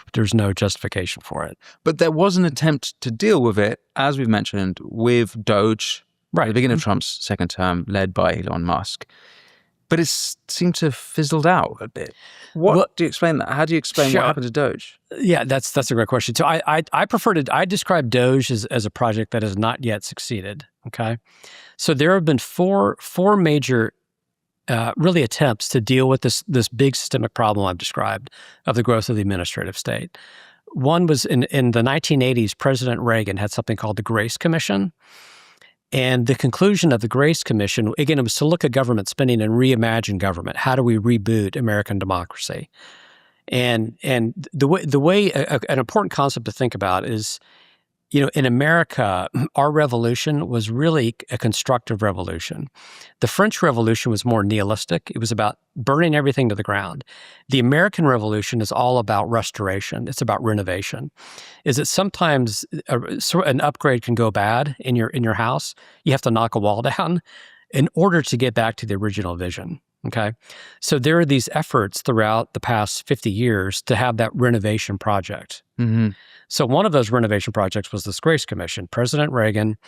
[SPEAKER 1] justification for it.
[SPEAKER 2] But there was an attempt to deal with it, as we've mentioned, with Doge, at the beginning of Trump's second term, led by Elon Musk. But it seemed to have fizzled out a bit. Do you explain that? How do you explain what happened to Doge?
[SPEAKER 1] Yeah, that's a great question. So I describe Doge as a project that has not yet succeeded. Okay, so there have been four major really attempts to deal with this big systemic problem I've described of the growth of the administrative state. One was in the 1980s, President Reagan had something called the Grace Commission. And the conclusion of the Grace Commission, again, it was to look at government spending and reimagine government. How do we reboot American democracy? And the way an important concept to think about is In America, our revolution was really a constructive revolution. The French Revolution was more nihilistic. It was about burning everything to the ground. The American Revolution is all about restoration. It's about renovation. Is that sometimes an upgrade can go bad in your house? You have to knock a wall down in order to get back to the original vision. Okay, so there are these efforts throughout the past 50 years to have that renovation project.
[SPEAKER 2] Mm-hmm.
[SPEAKER 1] So one of those renovation projects was this Grace Commission, President Reagan,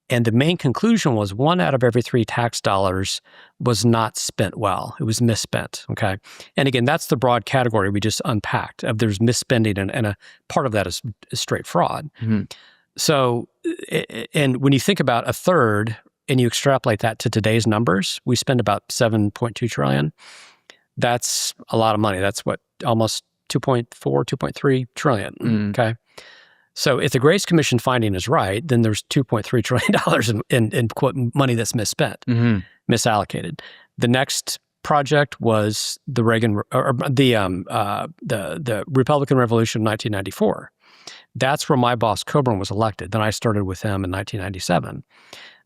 [SPEAKER 1] and the main conclusion was 1 out of every 3 tax dollars was not spent well. It was misspent, okay? And again, that's the broad category we just unpacked of there's misspending, and a part of that is straight fraud.
[SPEAKER 2] Mm-hmm.
[SPEAKER 1] So, and when you think about a third, and you extrapolate that to today's numbers, we spend about $7.2 trillion. That's a lot of money. That's what, almost 2.4, 2.3 trillion, okay? So if the Grace Commission finding is right, then there's $2.3 trillion in quote, money that's misspent, misallocated. The next project was the Reagan, or the Republican Revolution of 1994. That's where my boss Coburn was elected. Then I started with him in 1997.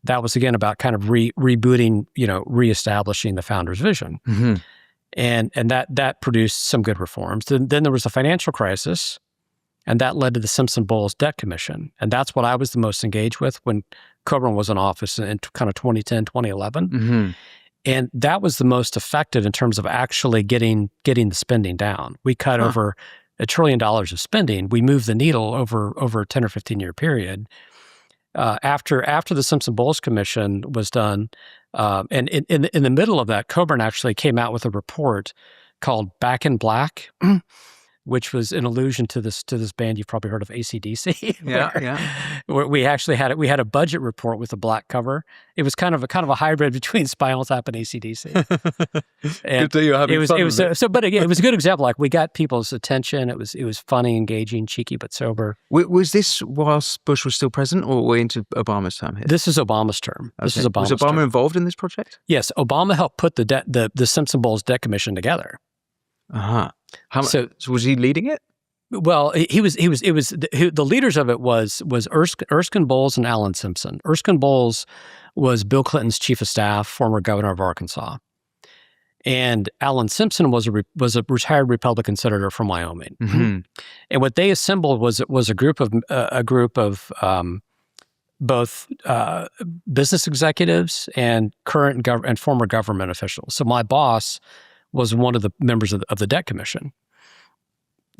[SPEAKER 1] That was, again, about kind of rebooting, reestablishing the founder's vision.
[SPEAKER 2] Mm-hmm.
[SPEAKER 1] And that produced some good reforms. Then there was a financial crisis, and that led to the Simpson-Bowles Debt Commission. And that's what I was the most engaged with when Coburn was in office in kind of 2010, 2011.
[SPEAKER 2] Mm-hmm.
[SPEAKER 1] And that was the most effective in terms of actually getting the spending down. We cut over $1 trillion of spending. We moved the needle over a 10 or 15-year period. After the Simpson-Bowles Commission was done, and in the middle of that, Coburn actually came out with a report called Back in Black, which was an allusion to this band you've probably heard of, AC/DC. Where we actually had a budget report with a black cover. It was kind of a hybrid between Spinal Tap and AC/DC.
[SPEAKER 2] Good that you're having fun with it.
[SPEAKER 1] But again, it was a good example. Like, we got people's attention. It was funny, engaging, cheeky, but sober.
[SPEAKER 2] Was this whilst Bush was still president, or were we into Obama's term here?
[SPEAKER 1] This is Obama's term.
[SPEAKER 2] Okay.
[SPEAKER 1] This is Obama's
[SPEAKER 2] Was Obama
[SPEAKER 1] term.
[SPEAKER 2] involved in this project?
[SPEAKER 1] Yes, Obama helped put the Simpson-Bowles Debt Commission together.
[SPEAKER 2] Uh-huh. So was he leading it?
[SPEAKER 1] Well, the leaders of it was Erskine Bowles and Alan Simpson. Erskine Bowles was Bill Clinton's chief of staff, former governor of Arkansas, and Alan Simpson was a retired Republican senator from Wyoming.
[SPEAKER 2] Mm-hmm.
[SPEAKER 1] And what they assembled was a group of both business executives and current and former government officials. So my boss was one of the members of the Debt Commission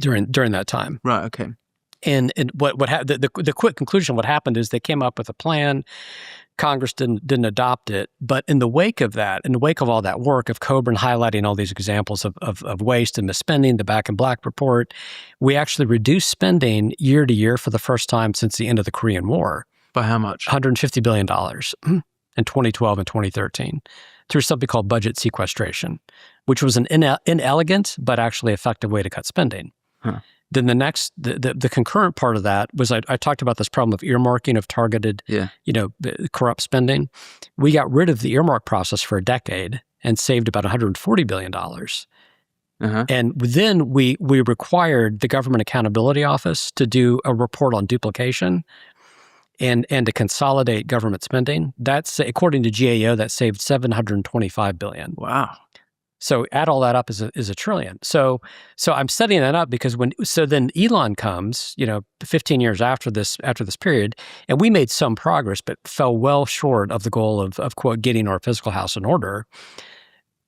[SPEAKER 1] during that time.
[SPEAKER 2] Right. Okay.
[SPEAKER 1] And the quick conclusion, what happened is they came up with a plan. Congress didn't adopt it, but in the wake of all that work of Coburn highlighting all these examples of waste and misspending, the Back in Black report, we actually reduced spending year to year for the first time since the end of the Korean War.
[SPEAKER 2] By how much?
[SPEAKER 1] $150 billion in 2012 and 2013 through something called budget sequestration, which was an inelegant but actually effective way to cut spending.
[SPEAKER 2] Huh.
[SPEAKER 1] Then the concurrent part of that was I talked about this problem of earmarking of targeted, corrupt spending. We got rid of the earmark process for a decade and saved about $140 billion.
[SPEAKER 2] Uh-huh.
[SPEAKER 1] And then we required the Government Accountability Office to do a report on duplication and to consolidate government spending. That's, according to GAO, that saved $725 billion.
[SPEAKER 2] Wow.
[SPEAKER 1] So add all that up is a trillion. So I'm setting that up because then Elon comes, 15 years after this period, and we made some progress, but fell well short of the goal of quote, getting our fiscal house in order.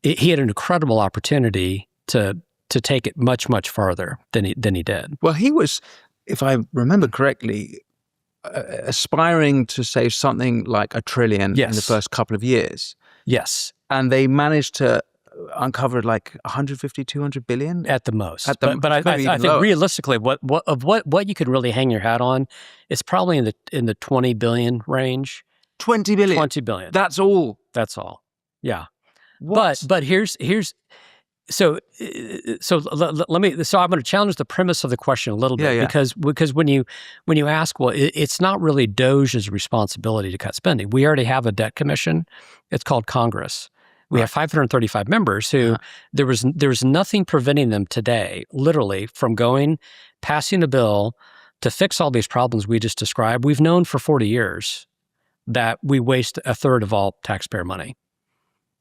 [SPEAKER 1] He had an incredible opportunity to take it much, much farther than he did.
[SPEAKER 2] Well, he was, if I remember correctly, aspiring to save something like $1 trillion in the first couple of years.
[SPEAKER 1] Yes.
[SPEAKER 2] And they managed to uncover like 150, 200 billion
[SPEAKER 1] at the most. But I think realistically, what you could really hang your hat on is probably in the 20 billion range.
[SPEAKER 2] 20 billion.
[SPEAKER 1] 20 billion.
[SPEAKER 2] That's all.
[SPEAKER 1] That's all. Yeah.
[SPEAKER 2] What?
[SPEAKER 1] But here's so I'm going to challenge the premise of the question a little bit because when you ask, well, it's not really Doge's responsibility to cut spending. We already have a debt commission. It's called Congress. We have 535 members who there was nothing preventing them today, literally, from passing a bill to fix all these problems we just described. We've known for 40 years that we waste a third of all taxpayer money.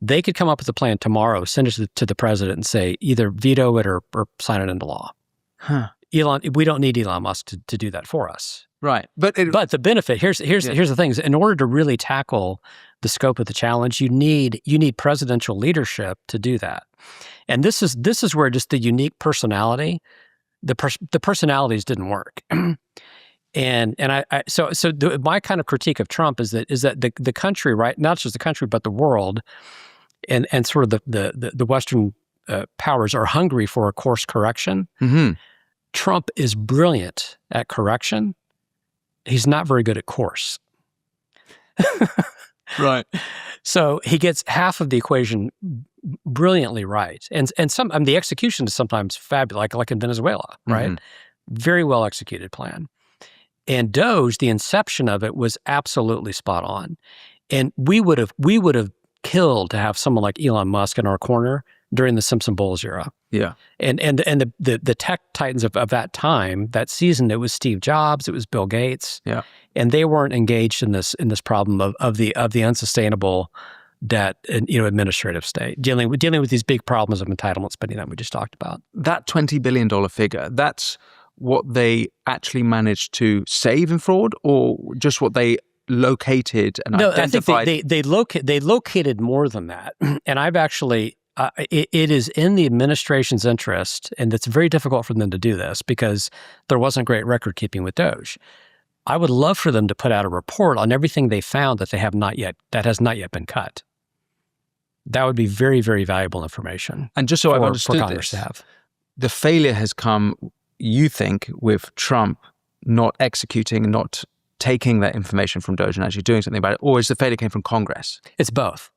[SPEAKER 1] They could come up with a plan tomorrow, send it to the president and say, either veto it or sign it into law.
[SPEAKER 2] Huh.
[SPEAKER 1] We don't need Elon Musk to do that for us.
[SPEAKER 2] Right. But
[SPEAKER 1] the benefit, here's the thing, is in order to really tackle the scope of the challenge, you need presidential leadership to do that. And this is where just the unique personality, the personalities didn't work. My kind of critique of Trump is that the country, right, not just the country, but the world and sort of the Western powers are hungry for a course correction.
[SPEAKER 2] Mm-hmm.
[SPEAKER 1] Trump is brilliant at correction. He's not very good at course.
[SPEAKER 2] Right.
[SPEAKER 1] So he gets half of the equation brilliantly right. And the execution is sometimes fabulous, like in Venezuela, right? Mm-hmm. Very well executed plan. And Doge, the inception of it was absolutely spot on. And we would have killed to have someone like Elon Musk in our corner during the Simpson Bulls era. Yeah. And the tech titans of that time, that season, it was Steve Jobs, it was Bill Gates. Yeah. And they weren't engaged in this problem of the unsustainable debt and administrative state, dealing with these big problems of entitlement spending that we just talked about.
[SPEAKER 2] That $20 billion figure, that's what they actually managed to save in fraud, or just what they located and identified?
[SPEAKER 1] I think they located more than that. And I've actually, it is in the administration's interest, and it's very difficult for them to do this because there wasn't great record keeping with Doge. I would love for them to put out a report on everything they found that has not yet been cut. That would be very, very valuable information.
[SPEAKER 2] And just so I've understood
[SPEAKER 1] for Congress to have.
[SPEAKER 2] The failure has come, you think, with Trump not executing, not taking that information from Doge and actually doing something about it, or is the failure came from Congress?
[SPEAKER 1] It's both,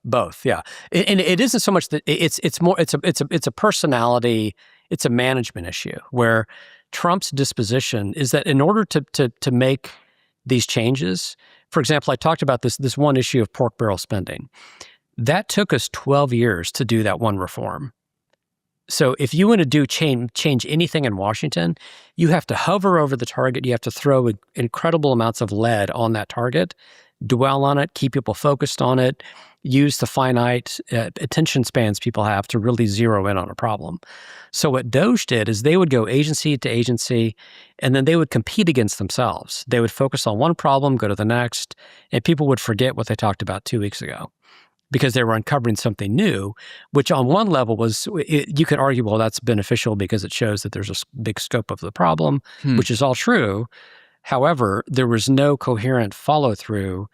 [SPEAKER 1] yeah. And it isn't so much that it's a personality, it's a management issue where Trump's disposition is that in order to make these changes, for example, I talked about this one issue of pork barrel spending. That took us 12 years to do that one reform. So if you want to change anything in Washington, you have to hover over the target. You have to throw incredible amounts of lead on that target, dwell on it, keep people focused on it, use the finite attention spans people have to really zero in on a problem. So what Doge did is they would go agency to agency, and then they would compete against themselves. They would focus on one problem, go to the next, and people would forget what they talked about 2 weeks ago, because they were uncovering something new, which on one level you could argue, well, that's beneficial because it shows that there's a big scope of the problem, which is all true. However, there was no coherent follow-through,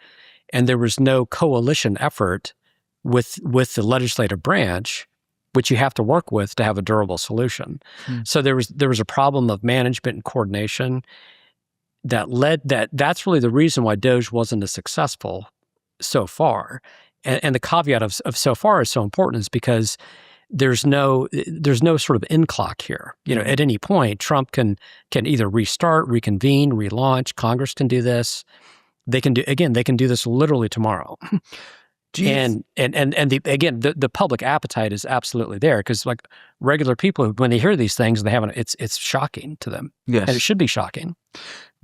[SPEAKER 1] and there was no coalition effort with the legislative branch, which you have to work with to have a durable solution. So there was a problem of management and coordination that's really the reason why Doge wasn't as successful so far. And the caveat of so far is so important is because there's no sort of end clock here. At any point, Trump can either restart, reconvene, relaunch. Congress can do this. They can do this literally tomorrow. And the public appetite is absolutely there, because like regular people, when they hear these things, it's shocking to them.
[SPEAKER 2] Yes.
[SPEAKER 1] And it should be shocking.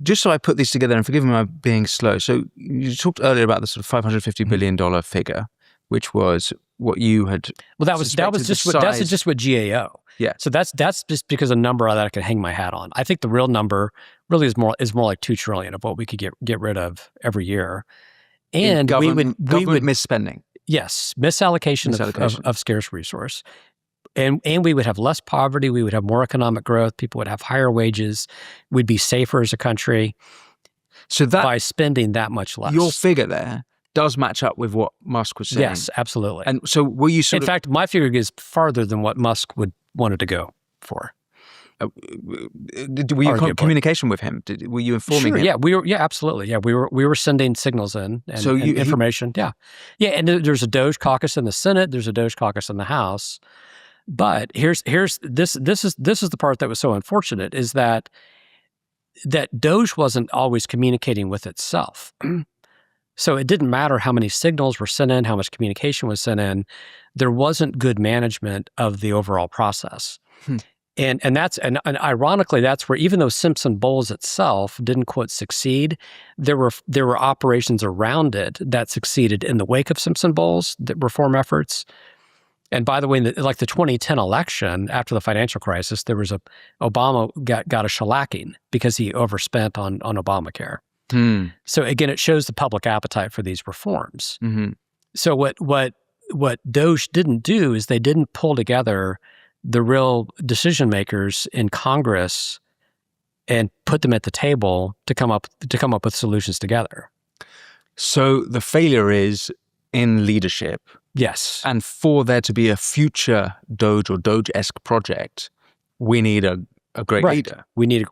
[SPEAKER 2] Just so I put these together, and forgive me for being slow. So you talked earlier about the sort of $550 billion figure, which was what you had. Well, that was just what GAO.
[SPEAKER 1] Yeah. So that's just because a number that I could hang my hat on. I think the real number really is more like $2 trillion of what we could get rid of every year. And
[SPEAKER 2] government misspending.
[SPEAKER 1] Yes, misallocation of scarce resource. And we would have less poverty, we would have more economic growth, people would have higher wages, we'd be safer as a country. So that by spending that much less.
[SPEAKER 2] Your figure there does match up with what Musk was saying.
[SPEAKER 1] Yes, absolutely.
[SPEAKER 2] And so were you
[SPEAKER 1] in fact, my figure is farther than what Musk wanted to go for.
[SPEAKER 2] Were you in communication with him? Were you informing him?
[SPEAKER 1] Yeah, we were. Yeah, absolutely. Yeah, we were sending signals in and information. Yeah. And there's a Doge caucus in the Senate. There's a Doge caucus in the House. But here's this is the part that was so unfortunate, is that Doge wasn't always communicating with itself. So it didn't matter how many signals were sent in, how much communication was sent in. There wasn't good management of the overall process. And ironically, that's where, even though Simpson Bowles itself didn't, quote, succeed, there were operations around it that succeeded in the wake of Simpson Bowles, the reform efforts. And by the way, like the 2010 election after the financial crisis, there was Obama got a shellacking because he overspent on Obamacare. So again, it shows the public appetite for these reforms.
[SPEAKER 2] Mm-hmm.
[SPEAKER 1] So what Doge didn't do is they didn't pull together the real decision makers in Congress and put them at the table to come up with solutions together.
[SPEAKER 2] So the failure is in leadership.
[SPEAKER 1] Yes.
[SPEAKER 2] And for there to be a future Doge or Doge-esque project, we need a great leader.
[SPEAKER 1] We need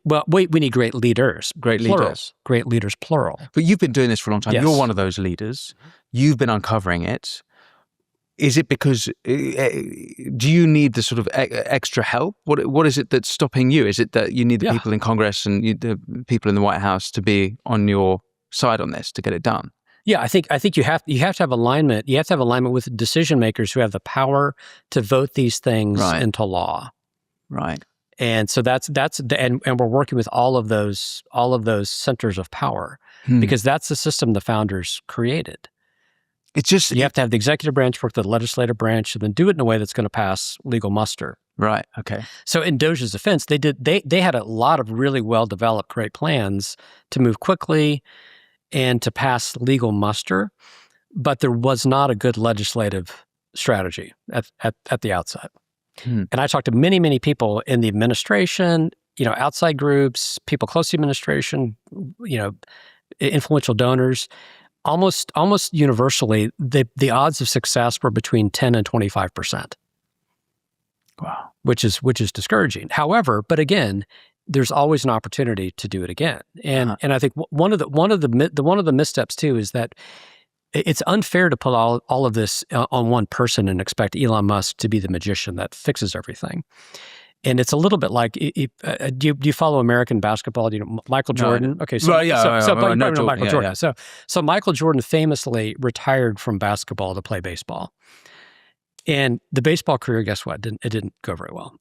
[SPEAKER 1] great leaders.
[SPEAKER 2] Great
[SPEAKER 1] plural.
[SPEAKER 2] leaders.
[SPEAKER 1] Great leaders, plural.
[SPEAKER 2] But you've been doing this for a long time.
[SPEAKER 1] Yes.
[SPEAKER 2] You're one of those leaders. You've been uncovering it. Is it because, do you need the sort of extra help? What is it that's stopping you? Is it that you need the people in Congress and the people in the White House to be on your side on this to get it done?
[SPEAKER 1] Yeah, I think you have to have alignment. You have to have alignment with decision makers who have the power to vote these things into law.
[SPEAKER 2] Right.
[SPEAKER 1] And so that's and we're working with all of those centers of power because that's the system the founders created.
[SPEAKER 2] It's just
[SPEAKER 1] you have to have the executive branch work with the legislative branch and then do it in a way that's going to pass legal muster.
[SPEAKER 2] Right. Okay.
[SPEAKER 1] So in Doge's defense, they had a lot of really well-developed great plans to move quickly and to pass legal muster, but there was not a good legislative strategy at the outset. And I talked to many, many people in the administration, outside groups, people close to the administration, influential donors. Almost universally, the odds of success were between 10 and 25%.
[SPEAKER 2] Wow.
[SPEAKER 1] Which is discouraging. However, but again, there's always an opportunity to do it again. And I think one of the missteps too is that it's unfair to put all of this on one person and expect Elon Musk to be the magician that fixes everything. And it's a little bit like, do you follow American basketball? Do you know Michael Jordan?
[SPEAKER 2] No.
[SPEAKER 1] Okay, so Michael Jordan.
[SPEAKER 2] Yeah.
[SPEAKER 1] So Michael Jordan famously retired from basketball to play baseball. And the baseball career, guess what? It didn't go very well.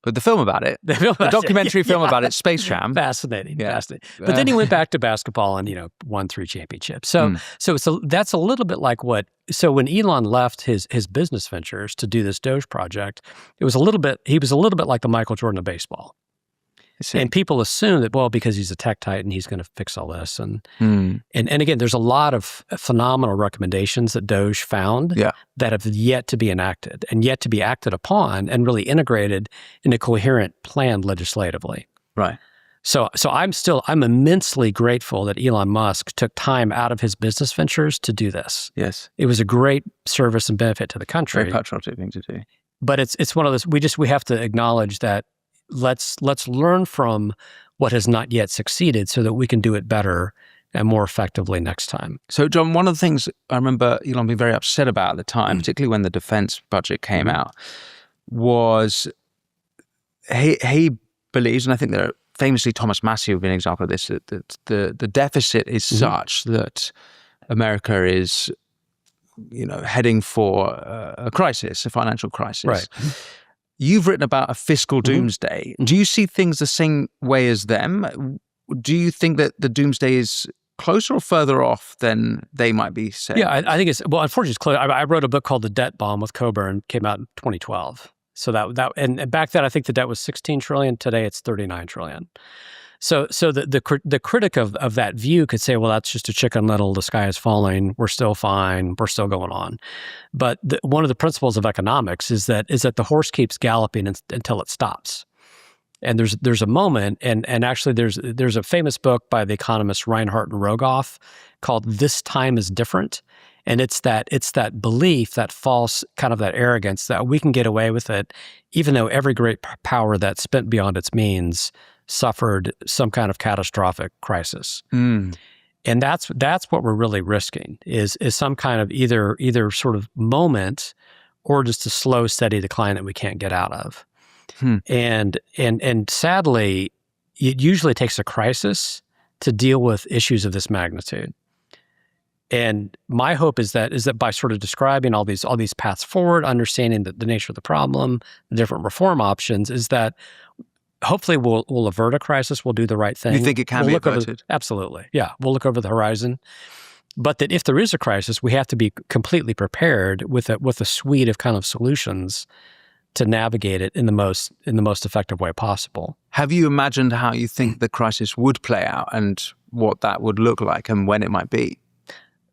[SPEAKER 2] But the film about it, the documentary film about it, Space Jam.
[SPEAKER 1] Fascinating. But then he went back to basketball and, won 3 championships. So that's a little bit like so when Elon left his business ventures to do this Doge project, he was a little bit like the Michael Jordan of baseball. And people assume that, because he's a tech titan, he's going to fix all this. And again, there's a lot of phenomenal recommendations that Doge found that have yet to be enacted and yet to be acted upon and really integrated in a coherent plan legislatively.
[SPEAKER 2] Right.
[SPEAKER 1] So I'm immensely grateful that Elon Musk took time out of his business ventures to do this.
[SPEAKER 2] Yes.
[SPEAKER 1] It was a great service and benefit to the country.
[SPEAKER 2] Very patriotic thing to do.
[SPEAKER 1] But it's one of those, we have to acknowledge that let's learn from what has not yet succeeded so that we can do it better and more effectively next time.
[SPEAKER 2] So, John, one of the things I remember Elon being very upset about at the time, particularly when the defense budget came out, was he believes, and I think there are famously Thomas Massey would be an example of this, that the deficit is such that America is, heading for a crisis, a financial crisis.
[SPEAKER 1] Right.
[SPEAKER 2] You've written about a fiscal doomsday. Do you see things the same way as them? Do you think that the doomsday is closer or further off than they might be saying?
[SPEAKER 1] Yeah, I think unfortunately it's close. I wrote a book called The Debt Bomb with Coburn, came out in 2012. So and back then I think the debt was 16 trillion. Today it's 39 trillion. So the critic of that view could say, well, that's just a chicken little, the sky is falling, we're still fine, we're still going on. But one of the principles of economics is that the horse keeps galloping until it stops. And there's a moment, and actually there's a famous book by the economists Reinhardt and Rogoff called "This Time is Different," and it's that belief, that false kind of that arrogance that we can get away with it, even though every great power that spent beyond its means suffered some kind of catastrophic crisis. And that's what we're really risking is some kind of either sort of moment or just a slow, steady decline that we can't get out of. And sadly, it usually takes a crisis to deal with issues of this magnitude. And my hope is that by sort of describing all these paths forward, understanding the nature of the problem, the different reform options, is that hopefully we'll avert a crisis. We'll do the right thing.
[SPEAKER 2] You think it can be averted?
[SPEAKER 1] Absolutely. Yeah. We'll look over the horizon. But that if there is a crisis, we have to be completely prepared with a suite of kind of solutions to navigate it in the most effective way possible.
[SPEAKER 2] Have you imagined how you think the crisis would play out and what that would look like and when it might be?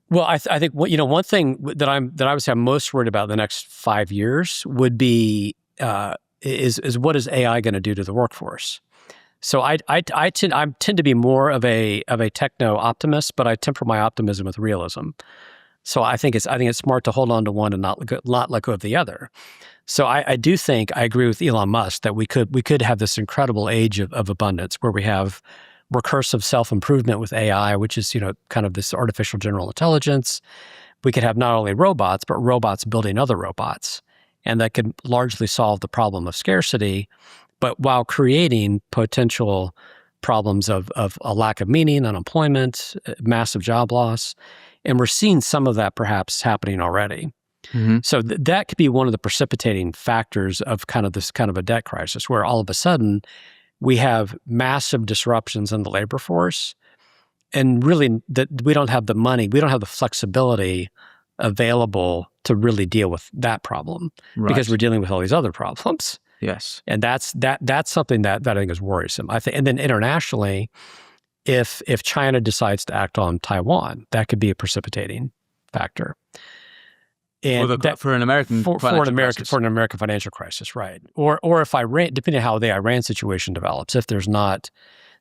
[SPEAKER 1] Well, I think one thing that I would say I'm most worried about in the next 5 years would be is what is AI going to do to the workforce? So I tend to be more of a techno optimist, but I temper my optimism with realism. So I think it's smart to hold on to one and not let go of the other. So I do think I agree with Elon Musk that we could have this incredible age of abundance where we have recursive self-improvement with AI, which is kind of this artificial general intelligence. We could have not only robots, but robots building other robots, and that could largely solve the problem of scarcity, but while creating potential problems of a lack of meaning, unemployment, massive job loss. And we're seeing some of that perhaps happening already. Mm-hmm. So that could be one of the precipitating factors of kind of this kind of a debt crisis, where all of a sudden we have massive disruptions in the labor force, and really that we don't have the money, we don't have the flexibility available to really deal with that problem, because we're dealing with all these other problems.
[SPEAKER 2] Yes.
[SPEAKER 1] And that's something that I think is worrisome. I think, and then internationally, if China decides to act on Taiwan, that could be a precipitating factor. And
[SPEAKER 2] for an American
[SPEAKER 1] financial crisis, right? Or if Iran, depending on how the Iran situation develops, if there's not,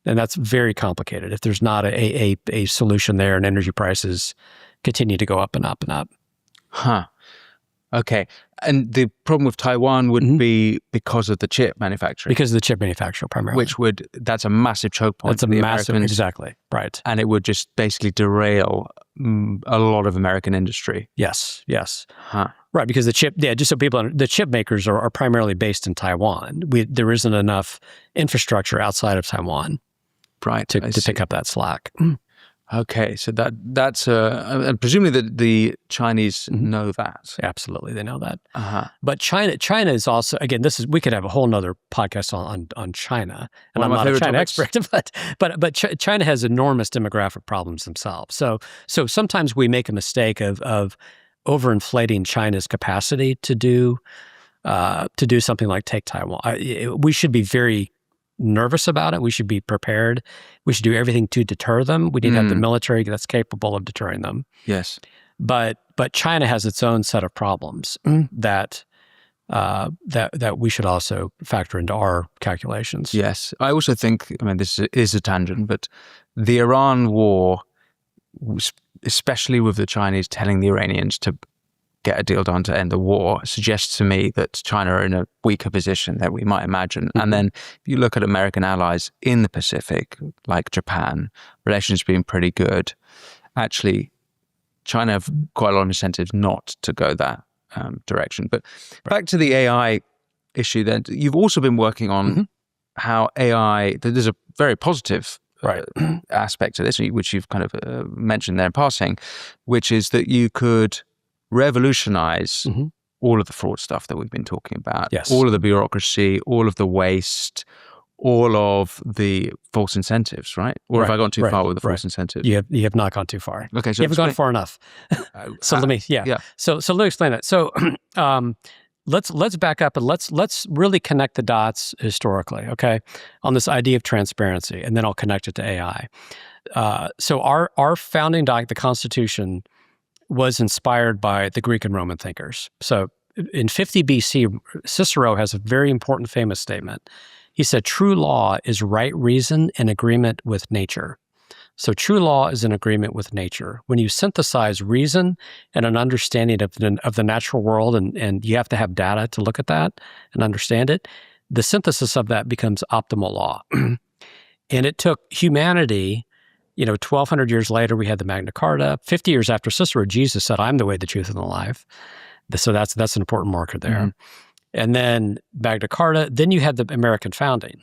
[SPEAKER 1] then that's very complicated. If there's not a solution there, and energy prices continue to go up and up and up.
[SPEAKER 2] Huh. Okay. And the problem with Taiwan would be because of the chip manufacturing.
[SPEAKER 1] Because of the chip manufacturing primarily.
[SPEAKER 2] That's a massive choke point.
[SPEAKER 1] That's a massive, exactly, right.
[SPEAKER 2] And it would just basically derail a lot of American industry.
[SPEAKER 1] Yes.
[SPEAKER 2] Huh.
[SPEAKER 1] Right, because just so people understand, the chip makers are primarily based in Taiwan. There isn't enough infrastructure outside of Taiwan to pick up that slack.
[SPEAKER 2] Okay, so that's and presumably the Chinese know that.
[SPEAKER 1] Absolutely, they know that.
[SPEAKER 2] Uh-huh.
[SPEAKER 1] But China is also, again, we could have a whole nother podcast on China, and I'm not a China expert, but China has enormous demographic problems themselves. So sometimes we make a mistake of overinflating China's capacity to do something like take Taiwan. We should be very nervous about it. We should be prepared. We should do everything to deter them. We need to have the military that's capable of deterring them.
[SPEAKER 2] Yes. But
[SPEAKER 1] China has its own set of problems that we should also factor into our calculations.
[SPEAKER 2] Yes. I also think, this is a tangent, but the Iran war, especially with the Chinese telling the Iranians to get a deal done to end the war, suggests to me that China are in a weaker position than we might imagine. Mm-hmm. And then if you look at American allies in the Pacific, like Japan, relations being pretty good, actually China have quite a lot of incentives not to go that direction. But back to the AI issue then, you've also been working on how AI, there's a very positive aspect to this, which you've kind of mentioned there in passing, which is that you could revolutionize all of the fraud stuff that we've been talking about, all of the bureaucracy, all of the waste, all of the false incentives, right? Or have I gone too far with the false incentives?
[SPEAKER 1] You have not gone too far.
[SPEAKER 2] Okay, so
[SPEAKER 1] you haven't gone far enough. So let me, So let me explain it. So let's back up and let's really connect the dots historically, okay, on this idea of transparency, and then I'll connect it to AI. So our founding document, the Constitution, was inspired by the Greek and Roman thinkers. So in 50 BC, Cicero has a very important famous statement. He said, true law is right reason in agreement with nature. So true law is in agreement with nature. When you synthesize reason and an understanding of the natural world, and you have to have data to look at that and understand it, the synthesis of that becomes optimal law. And it took humanity, 1,200 years later, we had the Magna Carta. 50 years after Cicero, Jesus said, I'm the way, the truth, and the life. So that's an important marker there. And then Magna Carta, then you had the American founding.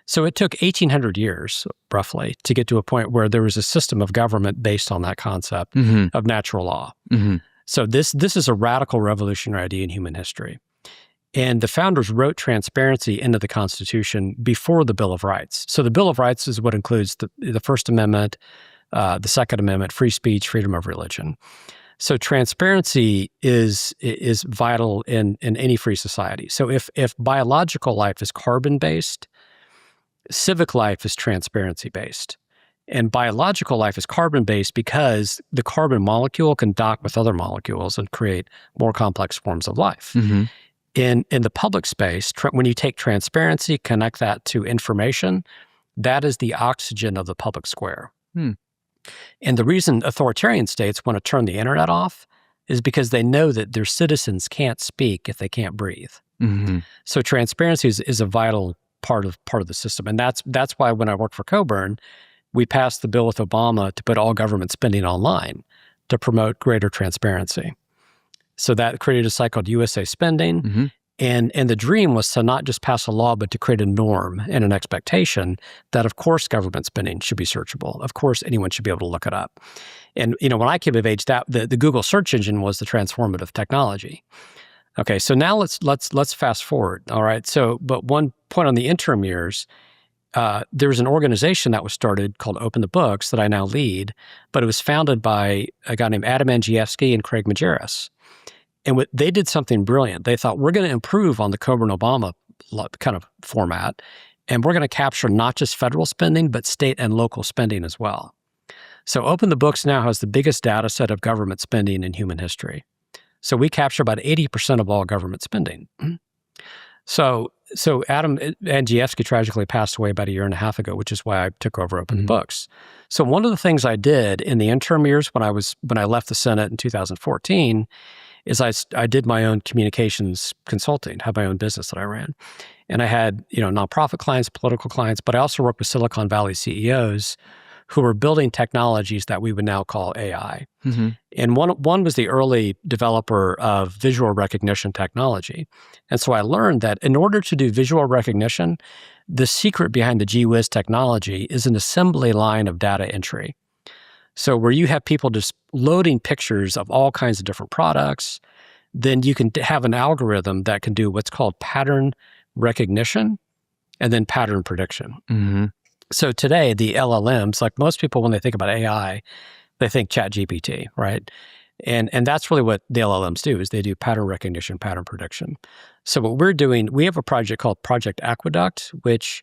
[SPEAKER 1] So it took 1,800 years, roughly, to get to a point where there was a system of government based on that concept of natural law. So this is a radical revolutionary idea in human history. And the founders wrote transparency into the Constitution before the Bill of Rights. So the Bill of Rights is what includes the First Amendment, the Second Amendment, free speech, freedom of religion. So transparency is vital in any free society. So if biological life is carbon-based, civic life is transparency-based. And biological life is carbon-based because the carbon molecule can dock with other molecules and create more complex forms of life. In the public space, when you take transparency, connect that to information, that is the oxygen of the public square. And the reason authoritarian states want to turn the internet off is because they know that their citizens can't speak if they can't breathe. So transparency is a vital part of the system. And that's why when I worked for Coburn, we passed the bill with Obama to put all government spending online to promote greater transparency. So that created a site called USA Spending. And the dream was to not just pass a law, but to create a norm and an expectation that, of course, government spending should be searchable. Of course, anyone should be able to look it up. And when I came of age, that the Google search engine was the transformative technology. Okay, so now let's fast forward. All right. So, but one point on the interim years, there was an organization that was started called Open the Books that I now lead, but it was founded by a guy named Adam Andrzejewski and Craig Majerus. And they did something brilliant. They thought, we're going to improve on the Coburn-Obama kind of format, and we're going to capture not just federal spending, but state and local spending as well. So Open the Books now has the biggest data set of government spending in human history. So we capture about 80% of all government spending. So Adam Andrzejewski tragically passed away about 1.5 years ago, which is why I took over Open the Books. So one of the things I did in the interim years when I left the Senate in 2014 is I did my own communications consulting, had my own business that I ran. And I had, nonprofit clients, political clients, but I also worked with Silicon Valley CEOs who were building technologies that we would now call AI. And one was the early developer of visual recognition technology. And so I learned that in order to do visual recognition, the secret behind the GWiz technology is an assembly line of data entry. So where you have people just loading pictures of all kinds of different products, then you can have an algorithm that can do what's called pattern recognition and then pattern prediction. So today, the LLMs, like most people when they think about AI, they think ChatGPT, right? And that's really what the LLMs do, is they do pattern recognition, pattern prediction. So what we're doing, we have a project called Project Aqueduct, which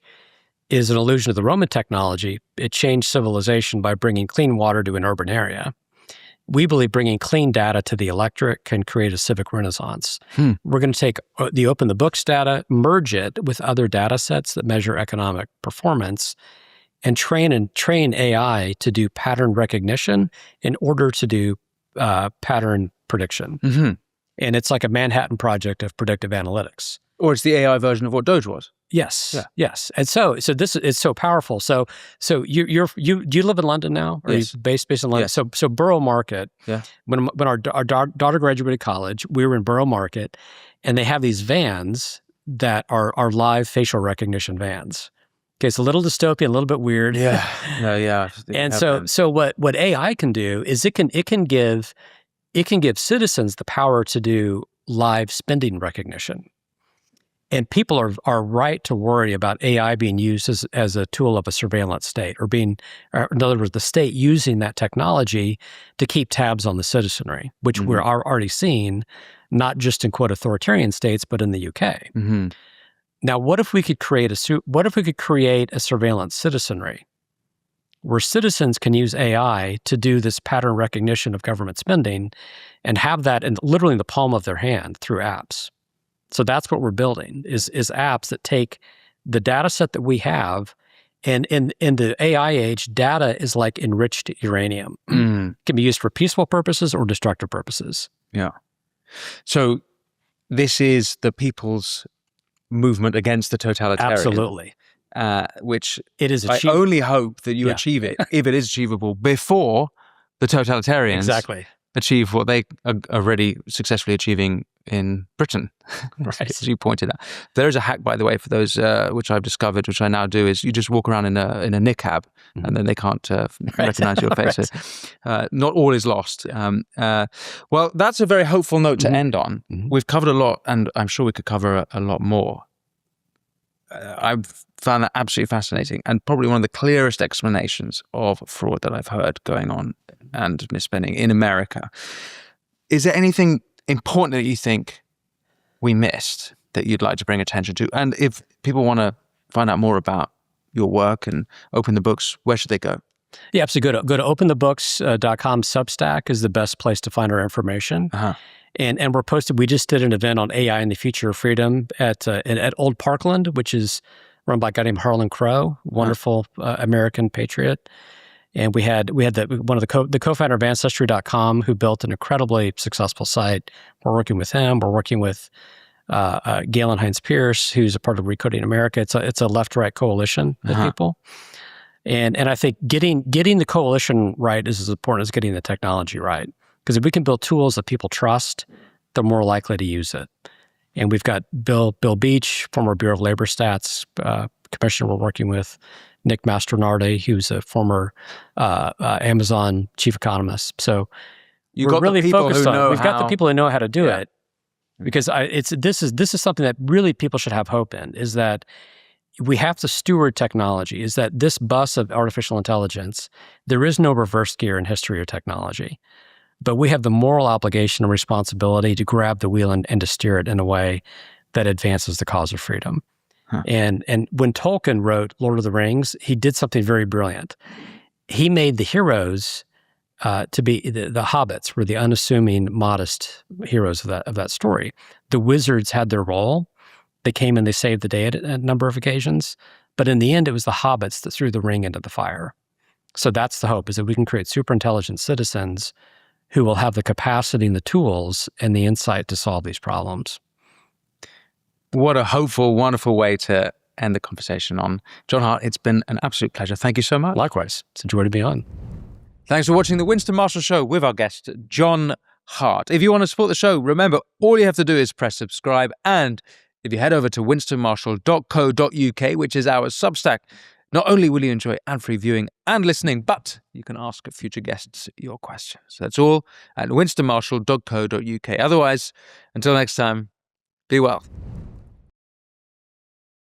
[SPEAKER 1] is an allusion to the Roman technology. It changed civilization by bringing clean water to an urban area. We believe bringing clean data to the electorate can create a civic renaissance. We're going to take the Open the Books data, merge it with other data sets that measure economic performance, and train AI to do pattern recognition in order to do pattern prediction. And it's like a Manhattan Project of predictive analytics.
[SPEAKER 2] Or it's the AI version of what Doge was.
[SPEAKER 1] Yes. Yeah. Yes. And so this is so powerful. So you do you live in London now? Or
[SPEAKER 2] Yes.
[SPEAKER 1] Are you based in London?
[SPEAKER 2] Yeah.
[SPEAKER 1] So Borough Market.
[SPEAKER 2] Yeah.
[SPEAKER 1] When our daughter graduated college, we were in Borough Market, and they have these vans that are live facial recognition vans. Okay, it's a little dystopian, a little bit weird.
[SPEAKER 2] Yeah. Yeah.
[SPEAKER 1] And so what AI can do is it can give citizens the power to do live spending recognition. And people are right to worry about AI being used as a tool of a surveillance state, or in other words, the state using that technology to keep tabs on the citizenry, which we're already seeing, not just in quote authoritarian states, but in the UK. Now, what if we could create a surveillance citizenry, where citizens can use AI to do this pattern recognition of government spending, and have that literally in the palm of their hand through apps? So that's what we're building is apps that take the data set that we have, and in the AI age, data is like enriched uranium. It can be used for peaceful purposes or destructive purposes.
[SPEAKER 2] Yeah. So this is the people's movement against the totalitarian.
[SPEAKER 1] Absolutely.
[SPEAKER 2] Which
[SPEAKER 1] it is.
[SPEAKER 2] I only hope that you achieve it, if it is achievable, before the totalitarians
[SPEAKER 1] exactly
[SPEAKER 2] achieve what they are already successfully achieving in Britain,
[SPEAKER 1] Right.
[SPEAKER 2] as you pointed out. There is a hack, by the way, for those which I've discovered, which I now do, is you just walk around in a niqab, and then they can't recognize your face.
[SPEAKER 1] Right.
[SPEAKER 2] So, not all is lost. Well, that's a very hopeful note to end on. We've covered a lot, and I'm sure we could cover a lot more. I've found that absolutely fascinating, and probably one of the clearest explanations of fraud that I've heard going on and misspending in America. Is there anything important that you think we missed that you'd like to bring attention to? And if people want to find out more about your work and open the books, where should they go?
[SPEAKER 1] Yeah, absolutely. Go to openthebooks.com. Substack is the best place to find our information. And we're posted. We just did an event on AI and the future of freedom at Old Parkland, which is run by a guy named Harlan Crow, wonderful American patriot. And we had one of the co-founder of Ancestry.com, who built an incredibly successful site. We're working with him. We're working with Galen Hines Pierce, who's a part of Recoding America. It's a left-right coalition of people. And I think getting the coalition right is as important as getting the technology right. Because if we can build tools that people trust, they're more likely to use it. And we've got Bill Beach, former Bureau of Labor Stats commissioner we're working with, Nick Mastronardi, who's a former Amazon chief economist. So we're really focused on it. We've got the people who know how to do it. Because this is something that really people should have hope in, is that we have to steward technology, is that this bus of artificial intelligence, there is no reverse gear in history or technology. But we have the moral obligation and responsibility to grab the wheel and to steer it in a way that advances the cause of freedom. And when Tolkien wrote Lord of the Rings, he did something very brilliant. He made the heroes to be the hobbits were the unassuming, modest heroes of that story. The wizards had their role. They came and they saved the day at a number of occasions. But in the end, it was the hobbits that threw the ring into the fire. So that's the hope, is that we can create super intelligent citizens who will have the capacity and the tools and the insight to solve these problems.
[SPEAKER 2] What a hopeful, wonderful way to end the conversation on. John Hart, it's been an absolute pleasure. Thank you so much.
[SPEAKER 1] Likewise. It's a joy to be on.
[SPEAKER 2] Thanks for watching the Winston Marshall Show with our guest, John Hart. If you want to support the show, remember, all you have to do is press subscribe. And if you head over to winstonmarshall.co.uk, which is our Substack, not only will you enjoy ad-free viewing and listening, but you can ask future guests your questions. That's all at winstonmarshall.co.uk. Otherwise, until next time, be well.